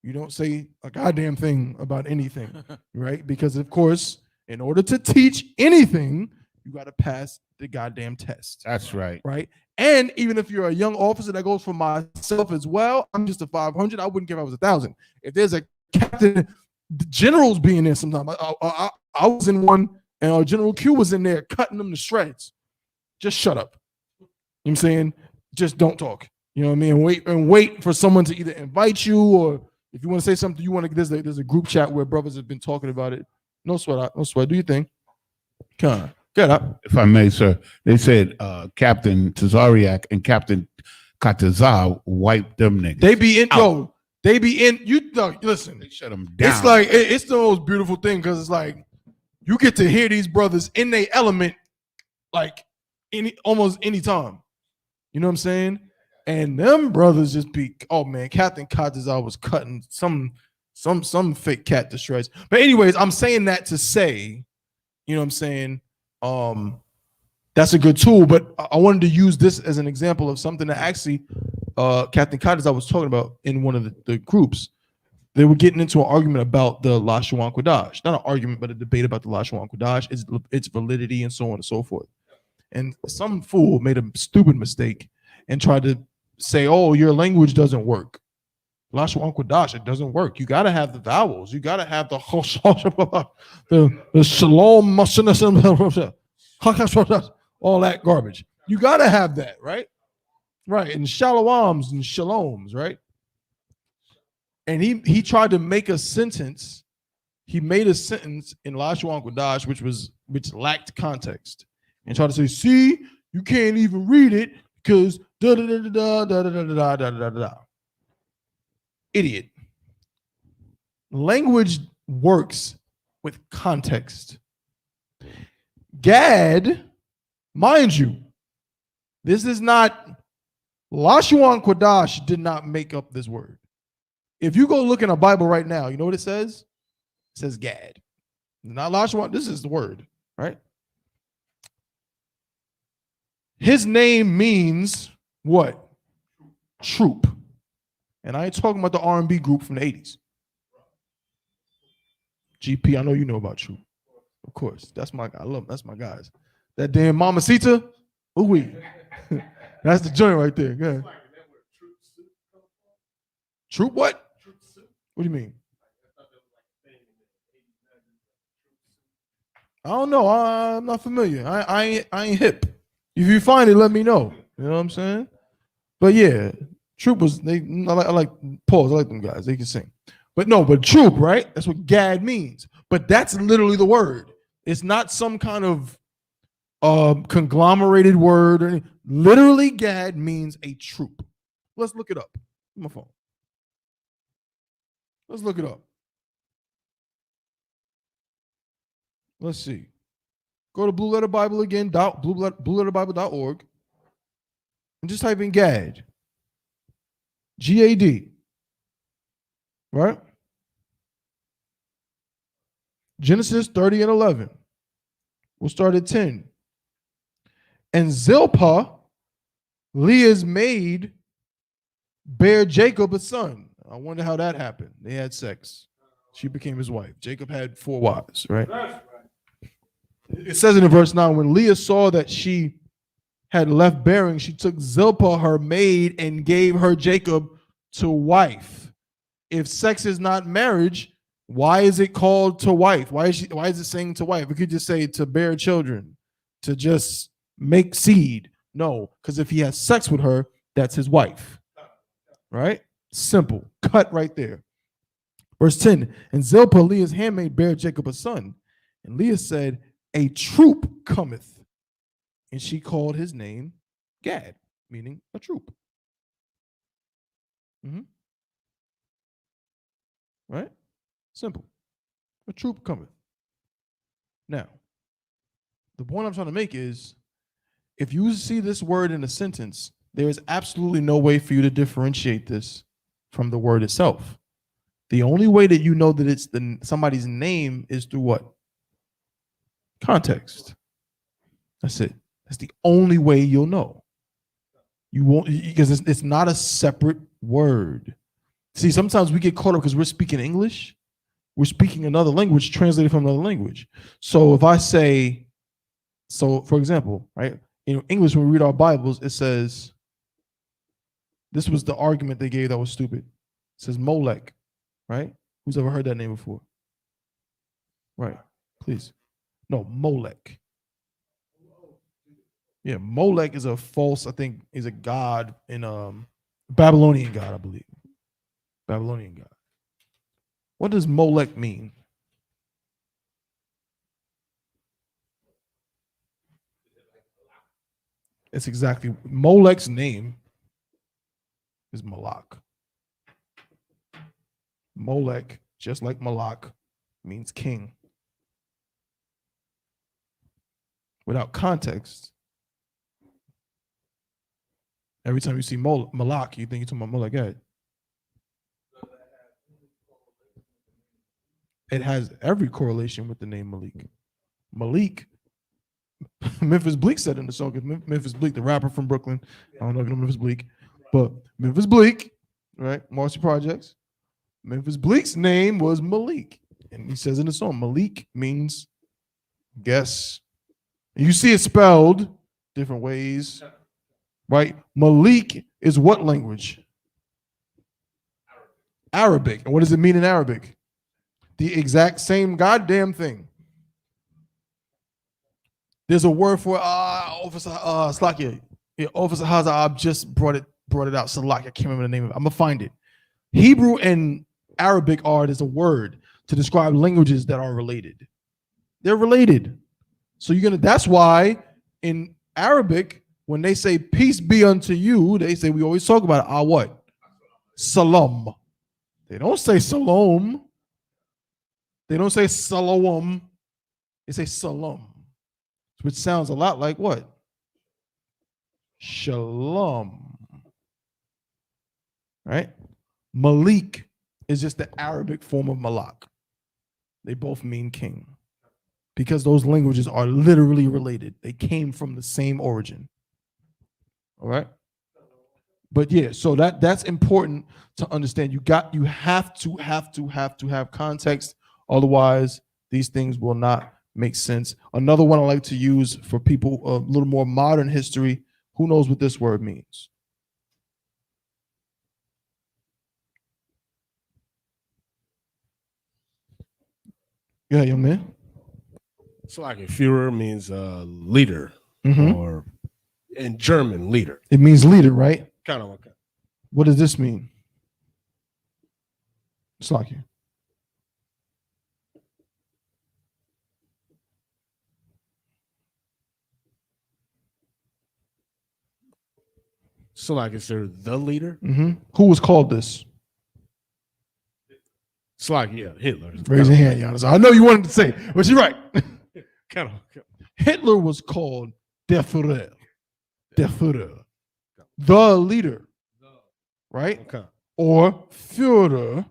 You don't say a goddamn thing about anything, right? Because of course, in order to teach anything, you got to pass the goddamn test. That's right. Right? And even if you're a young officer, that goes for myself as well. I'm just a 500. I wouldn't care if I was 1,000. If there's a captain, the generals being there sometime. I was in one, and General Q was in there cutting them to shreds. Just shut up. You know what I'm saying? Just don't talk. You know what I mean? Wait for someone to either invite you, or if you want to say something, there's a group chat where brothers have been talking about it. No sweat. No sweat. Do your thing. Come on. Get up. If I may, sir, they said Captain Tazariak and Captain Katazar wiped them niggas. They be in, yo. They be in. Listen. They shut them down. It's like it's the most beautiful thing because it's like you get to hear these brothers in their element, like almost any time. You know what I'm saying? And them brothers just be, oh man, Captain Qadash was cutting some fake cat to shreds. But anyways, I'm saying that to say, you know what I'm saying? That's a good tool, but I wanted to use this as an example of something that actually Captain Qadash was talking about in one of the groups. They were getting into an argument about the Lashawan Qadash. Not an argument, but a debate about the Lashawan Qadash, its validity, and so on and so forth. And some fool made a stupid mistake and tried to say, oh, your language doesn't work. Lashawan Qadash, it doesn't work. You got to have the vowels. You got to have the shalom, all that garbage. You got to have that, right? Right, and shaloms and shaloms, right? And he tried to make a sentence. He made a sentence in Lashawan Qadash which lacked context, and tried to say, "See, you can't even read it because da da da da da da da da da da da." Idiot. Language works with context. Gad, mind you, this is not Lashawan Qadash did not make up this word. If you go look in a Bible right now, you know what it says? It says Gad. Not Lashawan. This is the word, right? His name means what? Troop. And I ain't talking about the R&B group from the 80s. GP, I know you know about Troop. Of course. That's my guy. I love them. That's my guys. That damn Mamacita. Ooh-wee. That's the joint right there. Go ahead. Troop what? What do you mean? I don't know. I'm not familiar. I ain't hip. If you find it, let me know. You know what I'm saying? But yeah, Troop was I like pause. I like them guys. They can sing. But Troop, right? That's what Gad means. But that's literally the word. It's not some kind of conglomerated word or anything. Literally, Gad means a troop. Let's look it up. My phone. Let's look it up. Let's see. Go to Blue Letter Bible again, blueletterbible.org, and just type in Gad. G-A-D. Right? Genesis 30 and 11. We'll start at 10. And Zilpah, Leah's maid, bare Jacob a son. I wonder how that happened. They had sex. She became his wife. Jacob had 4 wives, right? It says in verse 9, when Leah saw that she had left bearing, she took Zilpah, her maid, and gave her Jacob to wife. If sex is not marriage, why is it called to wife? Why is it saying to wife? We could just say to bear children, to just make seed. No, because if he has sex with her, that's his wife. Right? Simple. Cut right there. Verse 10, and Zilpah, Leah's handmaid, bare Jacob a son. And Leah said, a troop cometh. And she called his name Gad, meaning a troop. Right? Simple. A troop cometh. Now, the point I'm trying to make is, if you see this word in a sentence, there is absolutely no way for you to differentiate this from the word itself. The only way that you know that it's somebody's name is through what? Context. That's it. That's the only way you'll know. You won't, because it's not a separate word. See, sometimes we get caught up because we're speaking English. We're speaking another language translated from another language. So if I say, for example, right, in English, when we read our Bibles, it says, this was the argument they gave that was stupid. It says Molech, right? Who's ever heard that name before? Right, please. No, Molech. Yeah, Molech is a false, I think, is a god in Babylonian god, I believe. Babylonian god. What does Molech mean? It's exactly, Molech's name is Malak. Molech, just like Malak, means king. Without context, Every time you see Malak, you think you're talking about Malak. Go It has every correlation with the name Malik. Malik, Memphis Bleak said in the song, because Memphis Bleak, the rapper from Brooklyn, I don't know if you know Memphis Bleak, but Memphis Bleak, right? Marcy Projects. Memphis Bleak's name was Malik. And he says in the song, Malik means guess. And you see it spelled different ways, right? Malik is what language? Arabic. And what does it mean in Arabic? The exact same goddamn thing. There's a word for Officer Slakia. Yeah, Officer Hazard just brought it out. Slakia, I can't remember the name of it. I'm gonna find it. Hebrew and Arabic is a word to describe languages that are related. They're related. So that's why in Arabic, when they say peace be unto you, they say, we always talk about what? Salam. They don't say salam. They don't say salawam. They say salam, which sounds a lot like what? Shalom. Right? Malik is just the Arabic form of Malak. They both mean king because those languages are literally related. They came from the same origin. All right? But yeah, so that's important to understand. You have to have context. Otherwise, these things will not make sense. Another one I like to use for people a little more modern history. Who knows what this word means? Yeah, young man. So like a Führer means leader, or in German, leader. It means leader, right? Kind of okay. What does this mean? Slakia. So like, is there the leader? Who was called this? It's like, yeah, Hitler. Raise your hand, Giannis. I know you wanted to say it, but you're right. Kind of. Hitler was called der Führer. Der Führer. The leader. Right? Okay. Or Führer.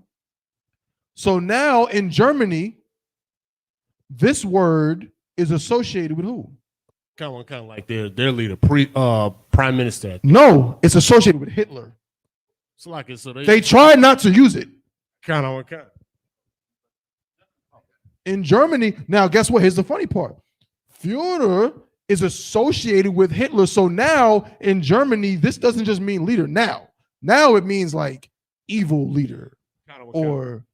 So now in Germany, this word is associated with who? Kind of like their leader, prime minister. No, it's associated with Hitler. It's like it. So They tried not to use it. Kind of. In Germany, now guess what? Here's the funny part. Führer is associated with Hitler. So now in Germany, this doesn't just mean leader. Now it means like evil leader or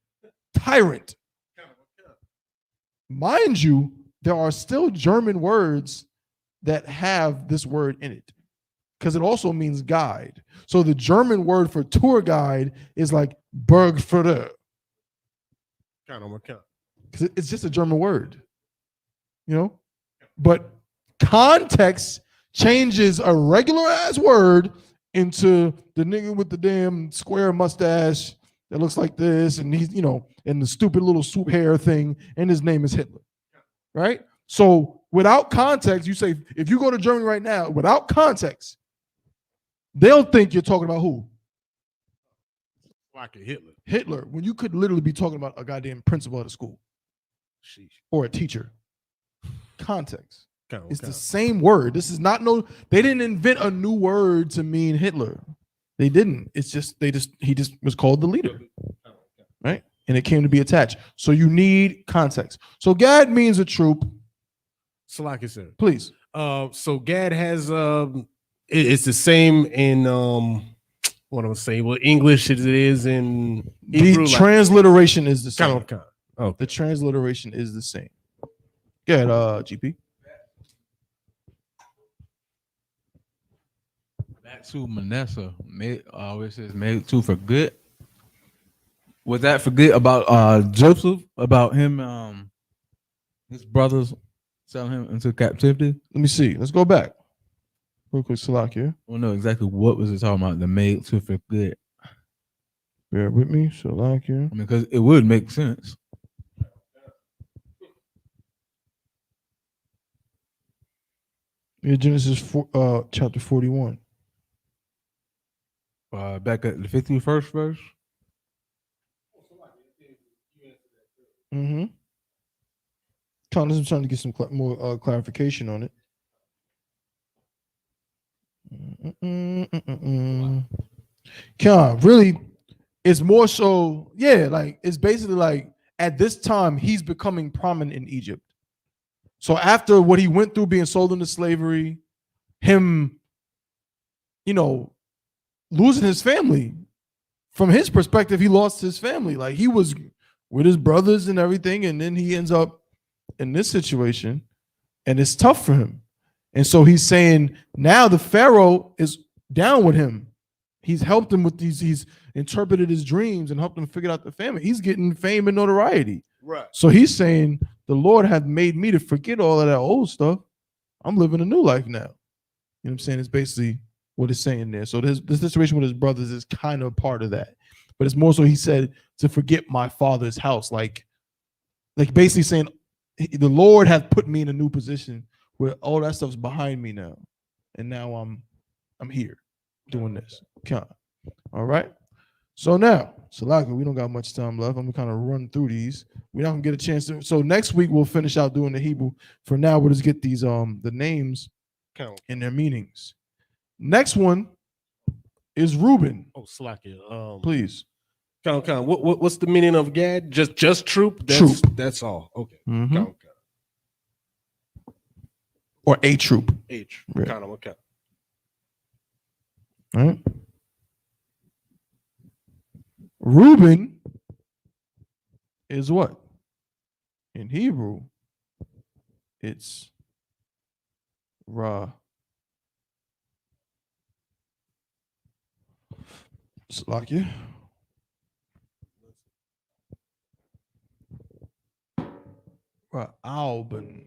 tyrant. Mind you, there are still German words that have this word in it because it also means guide. So the German word for tour guide is like Bergführer. Because it's just a German word, but context changes a regular ass word into the nigga with the damn square mustache that looks like this, and he's, and the stupid little swoop hair thing, and his name is Hitler, right? So without context, you say, if you go to Germany right now, without context, they'll think you're talking about who? Like a Hitler. Hitler, when you could literally be talking about a goddamn principal at a school. Sheesh. Or a teacher. Context. It's the same word. This is not they didn't invent a new word to mean Hitler. They didn't. It's just he just was called the leader. Right? And it came to be attached. So you need context. So Gad means a troop. So like I said. Please. So Gad has it's the same in what I'm saying. Well, English as it is in Hebrew. The transliteration is the same. Kind of. Oh, the transliteration is the same. Go ahead, GP. Back to Manasseh, always says made to for good. Was that for good about Joseph? About him, his brothers selling him into captivity? Let me see. Let's go back. Real quick, Salakia. I don't know exactly what was it talking about. The made to for good. Bear with me, Salakia. I mean, because it would make sense. Yeah, Genesis chapter 41. Back at the 51st verse. Mm-hmm. I'm trying to get some more clarification on it. Really, it's more so, yeah, like it's basically like at this time he's becoming prominent in Egypt. So after what he went through being sold into slavery, him, losing his family, from his perspective, he lost his family. Like he was with his brothers and everything, and then he ends up in this situation, and it's tough for him. And so he's saying now the Pharaoh is down with him. He's helped him with these. He's interpreted his dreams and helped him figure out the family. He's getting fame and notoriety. Right. So he's saying the Lord hath made me to forget all of that old stuff. I'm living a new life now. You know what I'm saying? It's basically what it's saying there. So the situation with his brothers is kind of part of that. But it's more so he said to forget my father's house. Like basically saying the Lord hath put me in a new position where all that stuff's behind me now. And now I'm here doing this. All right. So now, Salaka, we don't got much time left. I'm gonna kind of run through these. We're not gonna get a chance to. So next week we'll finish out doing the Hebrew. For now, we'll just get these the names and their meanings. Next one is Reuben. Oh, Slakia. Please. What's the meaning of Gad? Just troop? Troop. That's all. Okay. Mhm. Or a troop. H. Right. Okay. All right. Reuben is what? In Hebrew, it's Ra. Slakia. Ra'alban.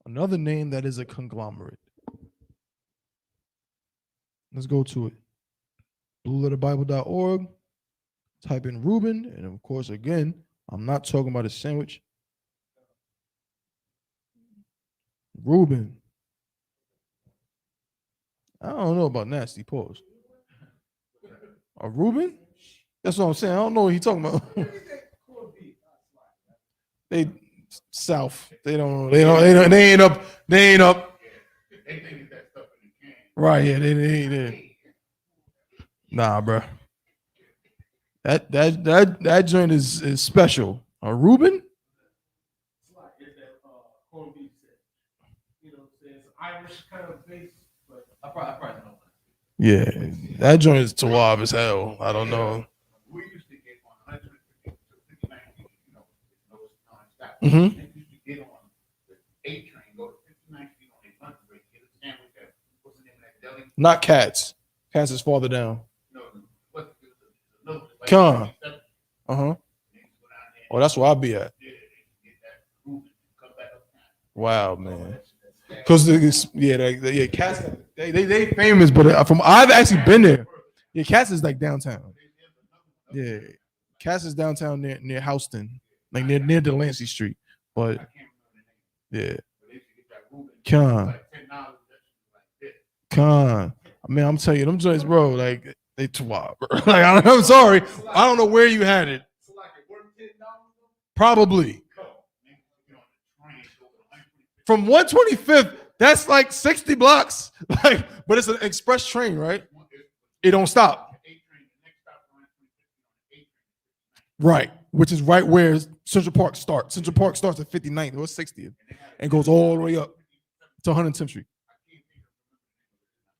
Another name that is a conglomerate. Let's go to it. BlueLetterBible.org. Type in Reuben, and of course, again, I'm not talking about a sandwich. Reuben. I don't know about nasty. Pause. A Reuben? That's what I'm saying. I don't know what he's talking about. They south. They ain't up. Right, yeah, they ain't there. Nah, bro. That joint is special. A Reuben? Irish kind of base, but I probably know. Yeah, that joint is tawab as hell. I don't know. We used to get on 150 to 59, nonstop. Mm-hmm. They used to get on the 8 train, go to 59 feet on a lunch break, get a sandwich at, what's the name of that deli? Not Cats. Cats is farther down. No, what's the like Con. 27. Uh-huh. They used to go down there Oh, that's where I'll be at. and get that food and come back up town. Wow, man. Because Cats, they famous, but I've actually been there. Yeah, Cats is like downtown. Yeah, Cats is downtown near Houston, like near Delancey Street. But yeah, Con. I mean, I'm telling you, them joints, bro. Like they twab, bro. Like I'm sorry, I don't know where you had it. Probably. From 125th, that's like 60 blocks. Like, but it's an express train, right? It don't stop. Right, which is right where Central Park starts. Central Park starts at 59th or 60th and goes all the way up to 110th Street.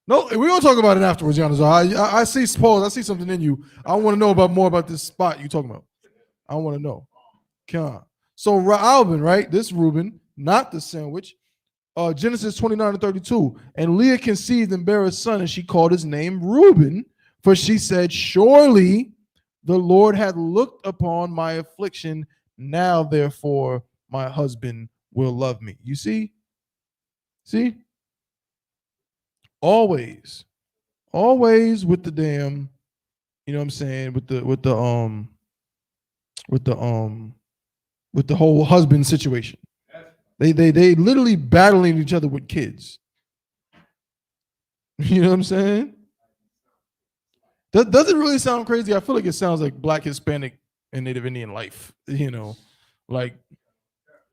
No, we're gonna talk about it afterwards, Giannis. I see something in you. I want to know more about this spot you talking about. I want to know. So Ra'alban, right? This Reuben, not the sandwich. Genesis 29:32. And Leah conceived and bare a son, and she called his name Reuben, for she said, surely the Lord had looked upon my affliction. Now, therefore, my husband will love me. You see? See? Always with the damn, you know what I'm saying, with the whole husband situation. They literally battling each other with kids. You know what I'm saying? That doesn't really sound crazy. I feel like it sounds like Black, Hispanic, and Native Indian life. You know, like,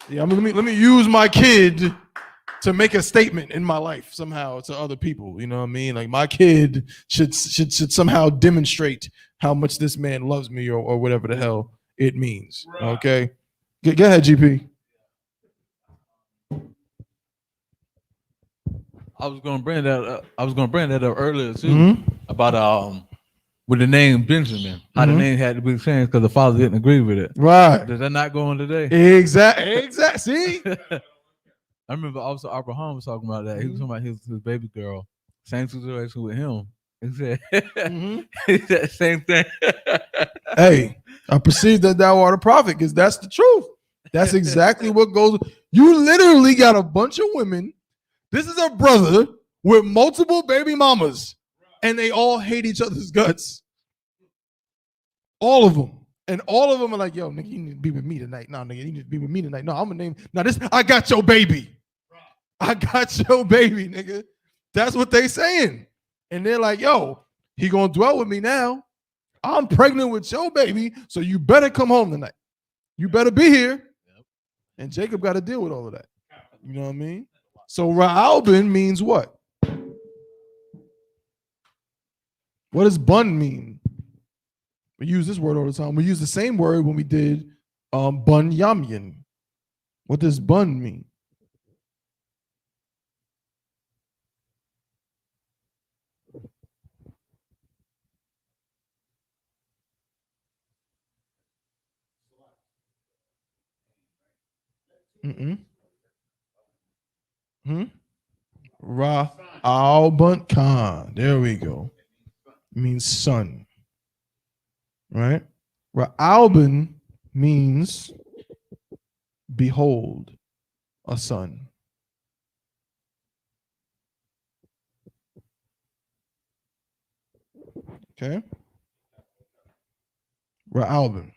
yeah. I mean, let me use my kid to make a statement in my life somehow to other people. You know what I mean? Like my kid should somehow demonstrate how much this man loves me or whatever the hell it means. Okay, go ahead, GP. I was gonna bring that up. I was gonna bring that up earlier too about with the name Benjamin. How the name had to be changed because the father didn't agree with it. Right. Does that not go on today? Exactly. See. I remember also Abraham was talking about that. He was talking about his baby girl. Same situation with him. He said, he said same thing. Hey, I perceive that thou art a prophet because that's the truth. That's exactly what goes. You literally got a bunch of women. This is a brother with multiple baby mamas, and they all hate each other's guts. All of them. And all of them are like, yo, nigga, you need to be with me tonight. No, nigga, you need to be with me tonight. No, I'm going to name. Now, this, I got your baby. I got your baby, nigga. That's what they saying. And they're like, yo, he going to dwell with me now. I'm pregnant with your baby, so you better come home tonight. You better be here. And Jacob got to deal with all of that. You know what I mean? So Ra'albin means what? What does bun mean? We use this word all the time. We use the same word when we did bun yamyin. What does bun mean? Ra'albun Khan. There we go. It means son. Right? Ra'albin means behold a son. Okay? Ra'albin.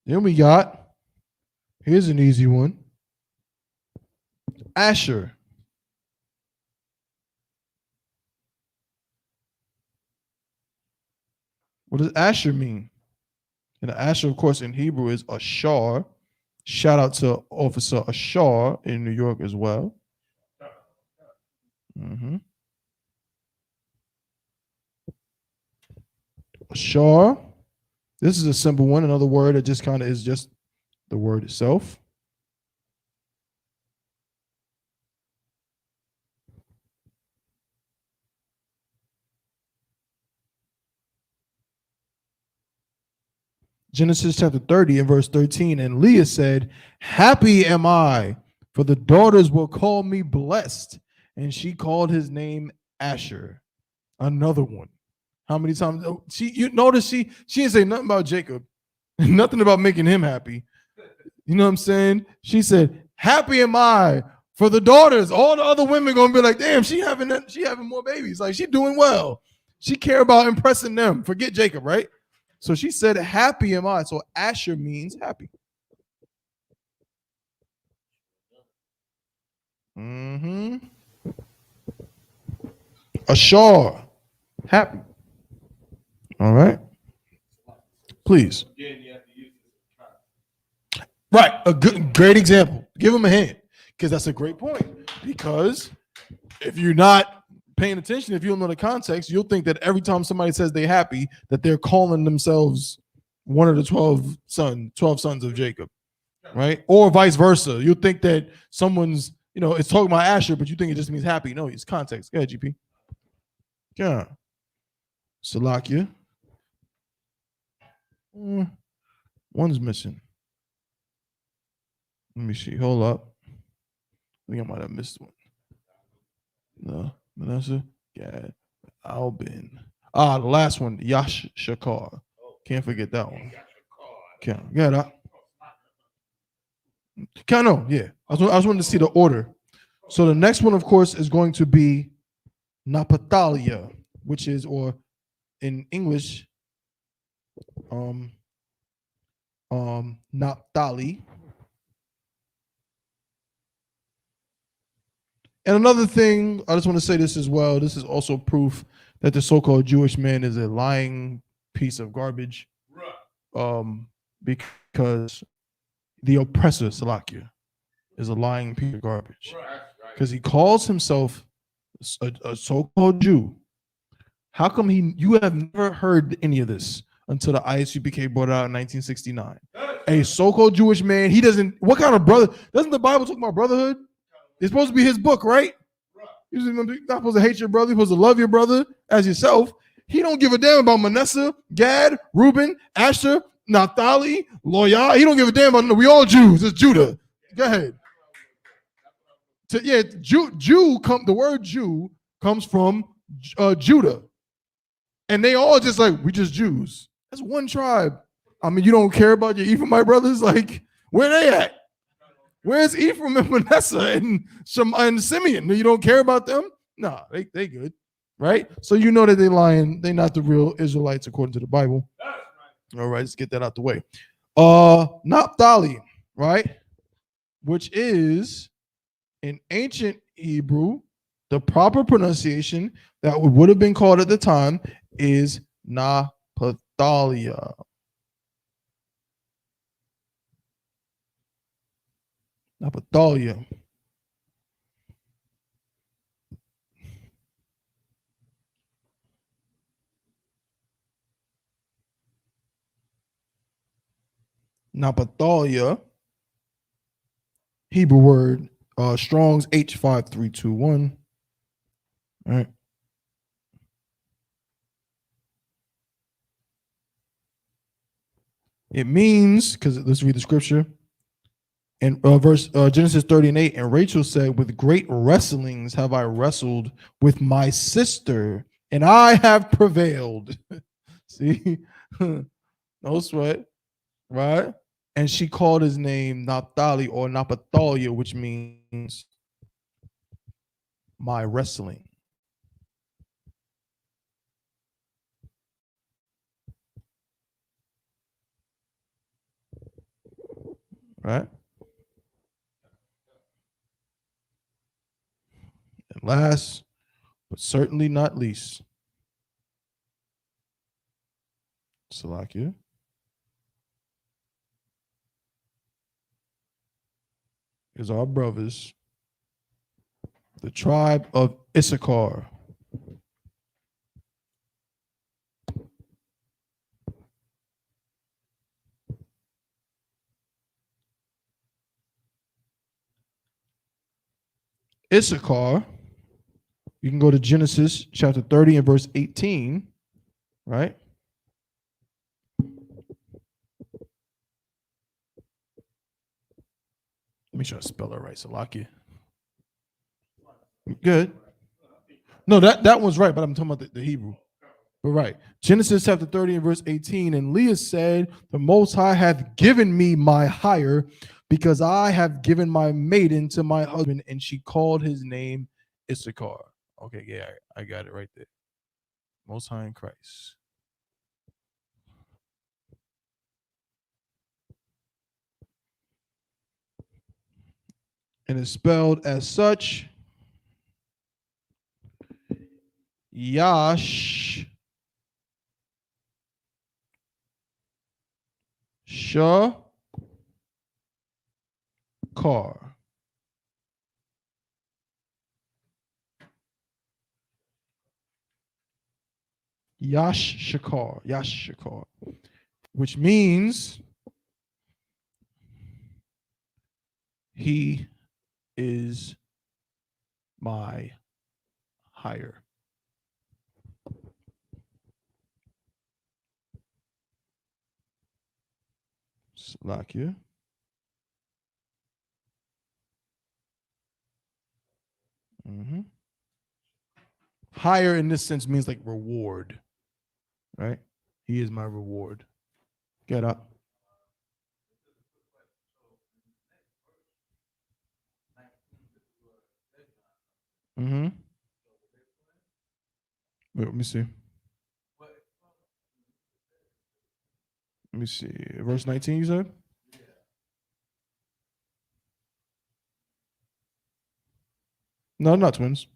Then we got, here's an easy one. Asher. What does Asher mean? And Asher, of course, in Hebrew is Ashar. Shout out to Officer Ashar in New York as well. Ashar. This is a simple one. Another word that just kind of is just the word itself. Genesis chapter 30 and verse 13. And Leah said, happy am I, for the daughters will call me blessed. And she called his name Asher. Another one. How many times? You notice she didn't say nothing about Jacob, nothing about making him happy. You know what I'm saying? She said, happy am I, for the daughters. All the other women gonna be like, damn, she having more babies. Like, she doing well. She care about impressing them. Forget Jacob, right? So she said, happy am I. So Asher means happy. Ashar, happy. All right. Please. Right. A great example. Give him a hand, because that's a great point. Because if you're not paying attention, if you don't know the context, you'll think that every time somebody says they're happy, that they're calling themselves one of the 12 sons of Jacob, right? Or vice versa. You'll think that someone's, it's talking about Asher, but you think it just means happy. No, it's context. Go ahead, GP. Yeah. Salakia. One's missing. Let me see. Hold up. I think I might have missed one. No. Manasseh. Gad. Albin. The last one. Yash Shakar. Can't forget that one. Can't. Get up. Can't know. Yeah. I just wanted to see the order. So the next one, of course, is going to be Napatalia, which is, or in English, Naphtali. And another thing, I just want to say this as well. This is also proof that the so-called Jewish man is a lying piece of garbage. Because the oppressor, Salakia, is a lying piece of garbage. Because he calls himself a so-called Jew. How come you have never heard any of this until the Isupk brought it out in 1969? A so-called Jewish man, he doesn't, what kind of brother, doesn't the Bible talk about brotherhood? It's supposed to be his book, right? You're not supposed to hate your brother, you're supposed to love your brother as yourself. He don't give a damn about Manasseh, Gad, Reuben, Asher, Naphtali, Loya. He don't give a damn about, we all Jews, it's Judah. Go ahead. The word Jew comes from Judah. And they all just like, we just Jews. That's one tribe. I mean, you don't care about your Ephraimite brothers? Like, where they at? Where's Ephraim and Manasseh and Simeon? You don't care about them? Nah, they good, right? So you know that they lying. They not the real Israelites according to the Bible. All right, let's get that out the way. Naphtali, right? Which is in ancient Hebrew, the proper pronunciation that would have been called at the time is Naphthalia. Naphthalia. Naphthalia, Hebrew word, Strong's H5321. All right. It means, because let's read the scripture. And Genesis 30:8, and Rachel said, with great wrestlings have I wrestled with my sister, and I have prevailed. See, no sweat, right? And she called his name Naphtali or Naphthalia, which means my wrestling. Right? And last, but certainly not least, Salakia, is our brothers, the tribe of Issachar. Issachar, you can go to Genesis chapter 30 and verse 18, right? Let me try to spell it right, Salakia. Good. No, that one's right, but I'm talking about the Hebrew. But right. Genesis chapter 30 and verse 18, and Leah said, the Most High hath given me my hire, because I have given my maiden to my husband, and she called his name Issachar. Okay, yeah, I got it right there. Most High in Christ. And it's spelled as such. Yash Shakar. Yashshakar, which means he is my hire. Slakia. Hire in this sense means like reward, right? He is my reward. Get up. Wait, let me see. Let me see. Verse 19, you said? No, not twins.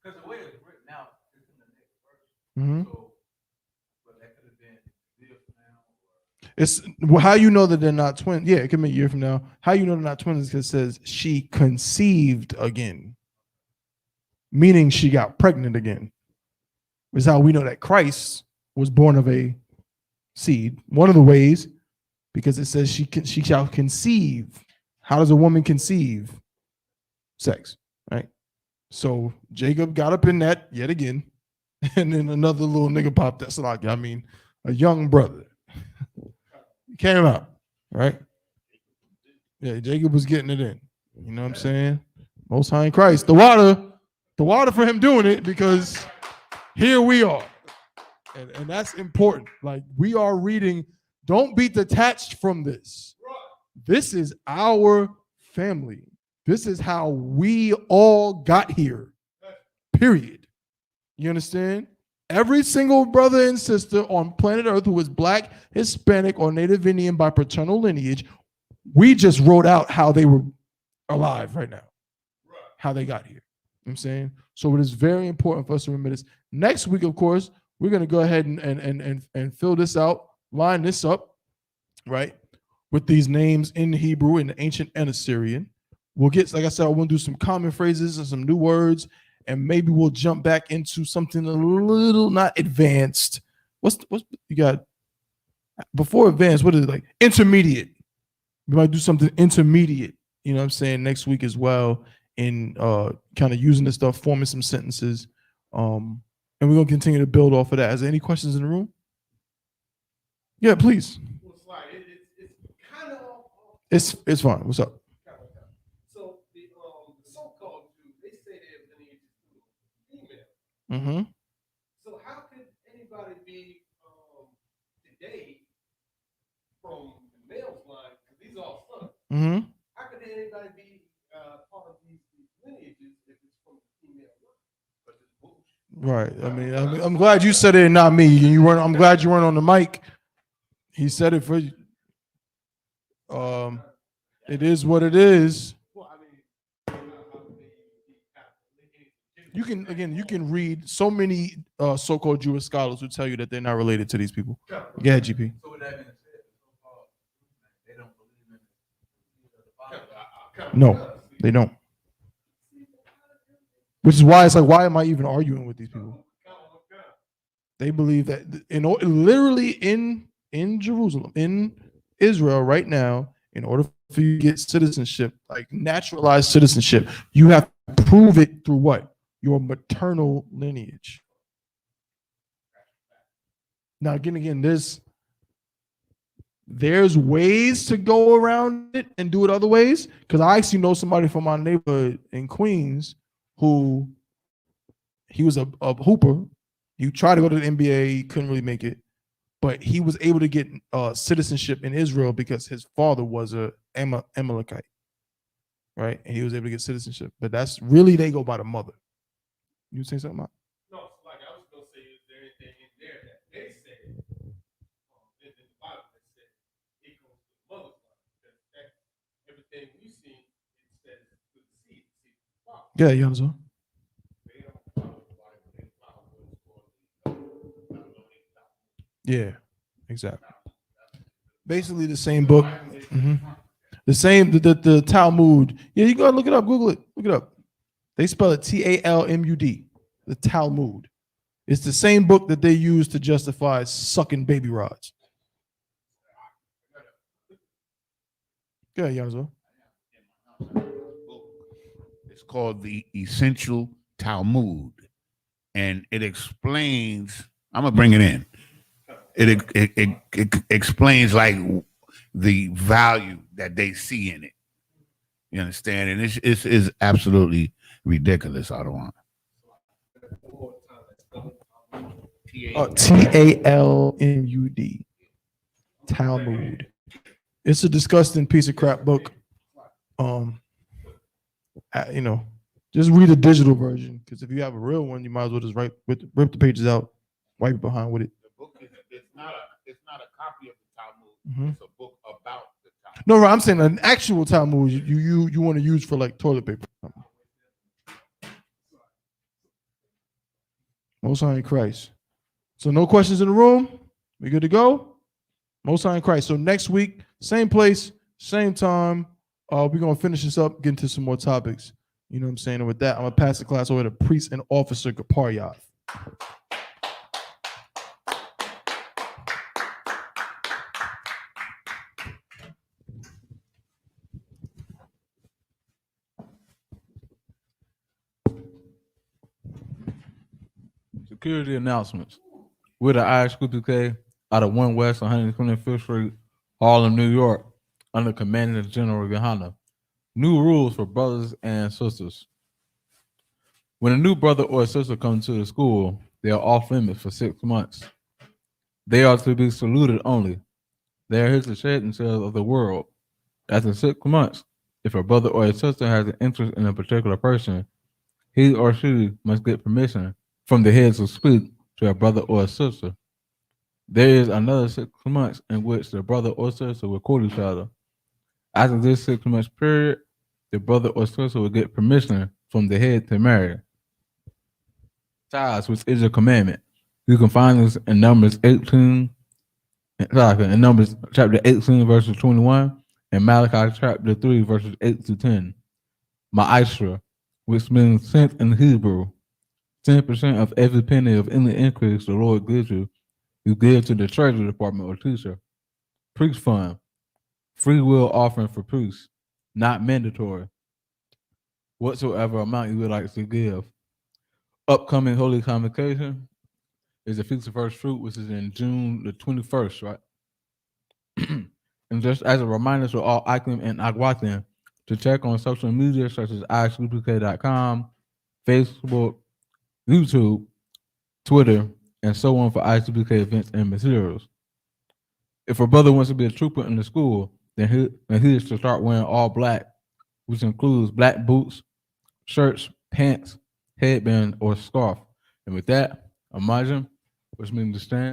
Because the way it's written out, it's in the next verse. Mm-hmm. So, but that could have been this now. It's well, how you know that they're not twins. Yeah, it could be a year from now. How you know they're not twins is because it says she conceived again, meaning she got pregnant again. Is how we know that Christ was born of a seed. One of the ways, because it says she shall conceive. How does a woman conceive? Sex, right? So Jacob got up in that yet again, and then another little nigga popped that salaki. I mean, a young brother came out, right? Yeah, Jacob was getting it in. You know what I'm saying? Most High in Christ. The water for him doing it, because here we are. And that's important. Like, we are reading, don't be detached from this. This is our family. This is how we all got here. Period. You understand? Every single brother and sister on planet Earth who is Black, Hispanic, or Native Indian by paternal lineage, we just wrote out how they were alive right now, how they got here. You know what I'm saying? So it is very important for us to remember this. Next week, of course, we're going to go ahead and fill this out, line this up, right, with these names in Hebrew, in the ancient and Assyrian. We'll get, like I said, we'll do some common phrases and some new words, and maybe we'll jump back into something a little not advanced. What's you got before advanced? What is it, like intermediate? We might do something intermediate, you know what I'm saying, next week as well, in kind of using this stuff, forming some sentences. And we're gonna continue to build off of that. Is there any questions in the room? Yeah, please. It's fine. What's up? So the so-called Jews, they say they're lineage is female. Mm-hmm. So how could anybody be today from the male's line? Because these are all sons. Mm-hmm. How could anybody be part of these lineages if it's from the female line? But it's bullshit. Right. I mean, I'm glad you said it and not me. I'm glad you weren't on the mic. He said it for you. It is what it is. Well, I mean, You can read so many so-called Jewish scholars who tell you that they're not related to these people. Go ahead, GP. So with that being said, they don't believe in the No, they don't. Which is why it's like, why am I even arguing with these people? They believe that literally in Jerusalem, in Israel right now, in order for you to get citizenship, like naturalized citizenship, you have to prove it through what? Your maternal lineage. Now, again, there's ways to go around it and do it other ways. Because I actually know somebody from my neighborhood in Queens who he was a hooper. He tried to go to the NBA, he couldn't really make it, but he was able to get citizenship in Israel because his father was a Amalekite, right? And he was able to get citizenship. But that's really, they go by the mother. You say something about? no, like I was gonna say, is there anything in there that they say in the Bible that said it goes to the mother's line? That everything we see, it says with the seed, father. Yeah, you understand? They don't follow the Bible, they follow what's going on. Yeah, exactly. Basically the same book. Mhm. The same, the Talmud. Yeah, you go look it up, Google it, look it up. They spell it Talmud, the Talmud. It's the same book that they use to justify sucking baby rods. Yeah, Yazoo. It's called the Essential Talmud, and it explains. I'm gonna bring it in. It explains like the value that they see in it. You understand? And it's absolutely ridiculous. I don't want. Talmud. Talmud. It's a disgusting piece of crap book. Just read a digital version, because if you have a real one, you might as well just rip the pages out, wipe it behind with it. The book it's not a copy of the Talmud. Mhm. It's a book about the Talmud. No, right, I'm saying an actual towel you want to use for like toilet paper. Most High in Christ. So no questions in the room. We good to go? Most High in Christ. So next week, same place, same time. We're gonna finish this up, get into some more topics. You know what I'm saying? And with that, I'm gonna pass the class over to Priest and Officer Gaparyath. Security announcements. We're the Isupk out of 1 West 125th Street, Harlem, New York, under Commander General Yohana. New rules for brothers and sisters. When a new brother or sister comes to the school, they are off limits for 6 months. They are to be saluted only. They are here to shed themselves of the world. After 6 months, if a brother or a sister has an interest in a particular person, he or she must get permission from the head to speak to a brother or a sister. There is another 6 months in which the brother or sister will court each other. After this 6 months period, the brother or sister will get permission from the head to marry. Tithes, which is a commandment. You can find this in Numbers chapter 18, verses 21, and Malachi chapter 3, verses 8 to 10. Ma'asra, which means cent in Hebrew. 10% of every penny of any increase the Lord gives you give to the Treasury Department or teacher. Priest fund, free will offering for priests, not mandatory. Whatsoever amount you would like to give. Upcoming Holy Convocation is the Feast of First Fruit, which is in June the 21st, right? And just as a reminder to all Akim and Agwatin to check on social media such as isupk.com, Facebook, YouTube, Twitter, and so on for Isupk events and materials. If a brother wants to be a trooper in the school, then he is to start wearing all black, which includes black boots, shirts, pants, headband, or scarf. And with that, Imagine, which means to stand.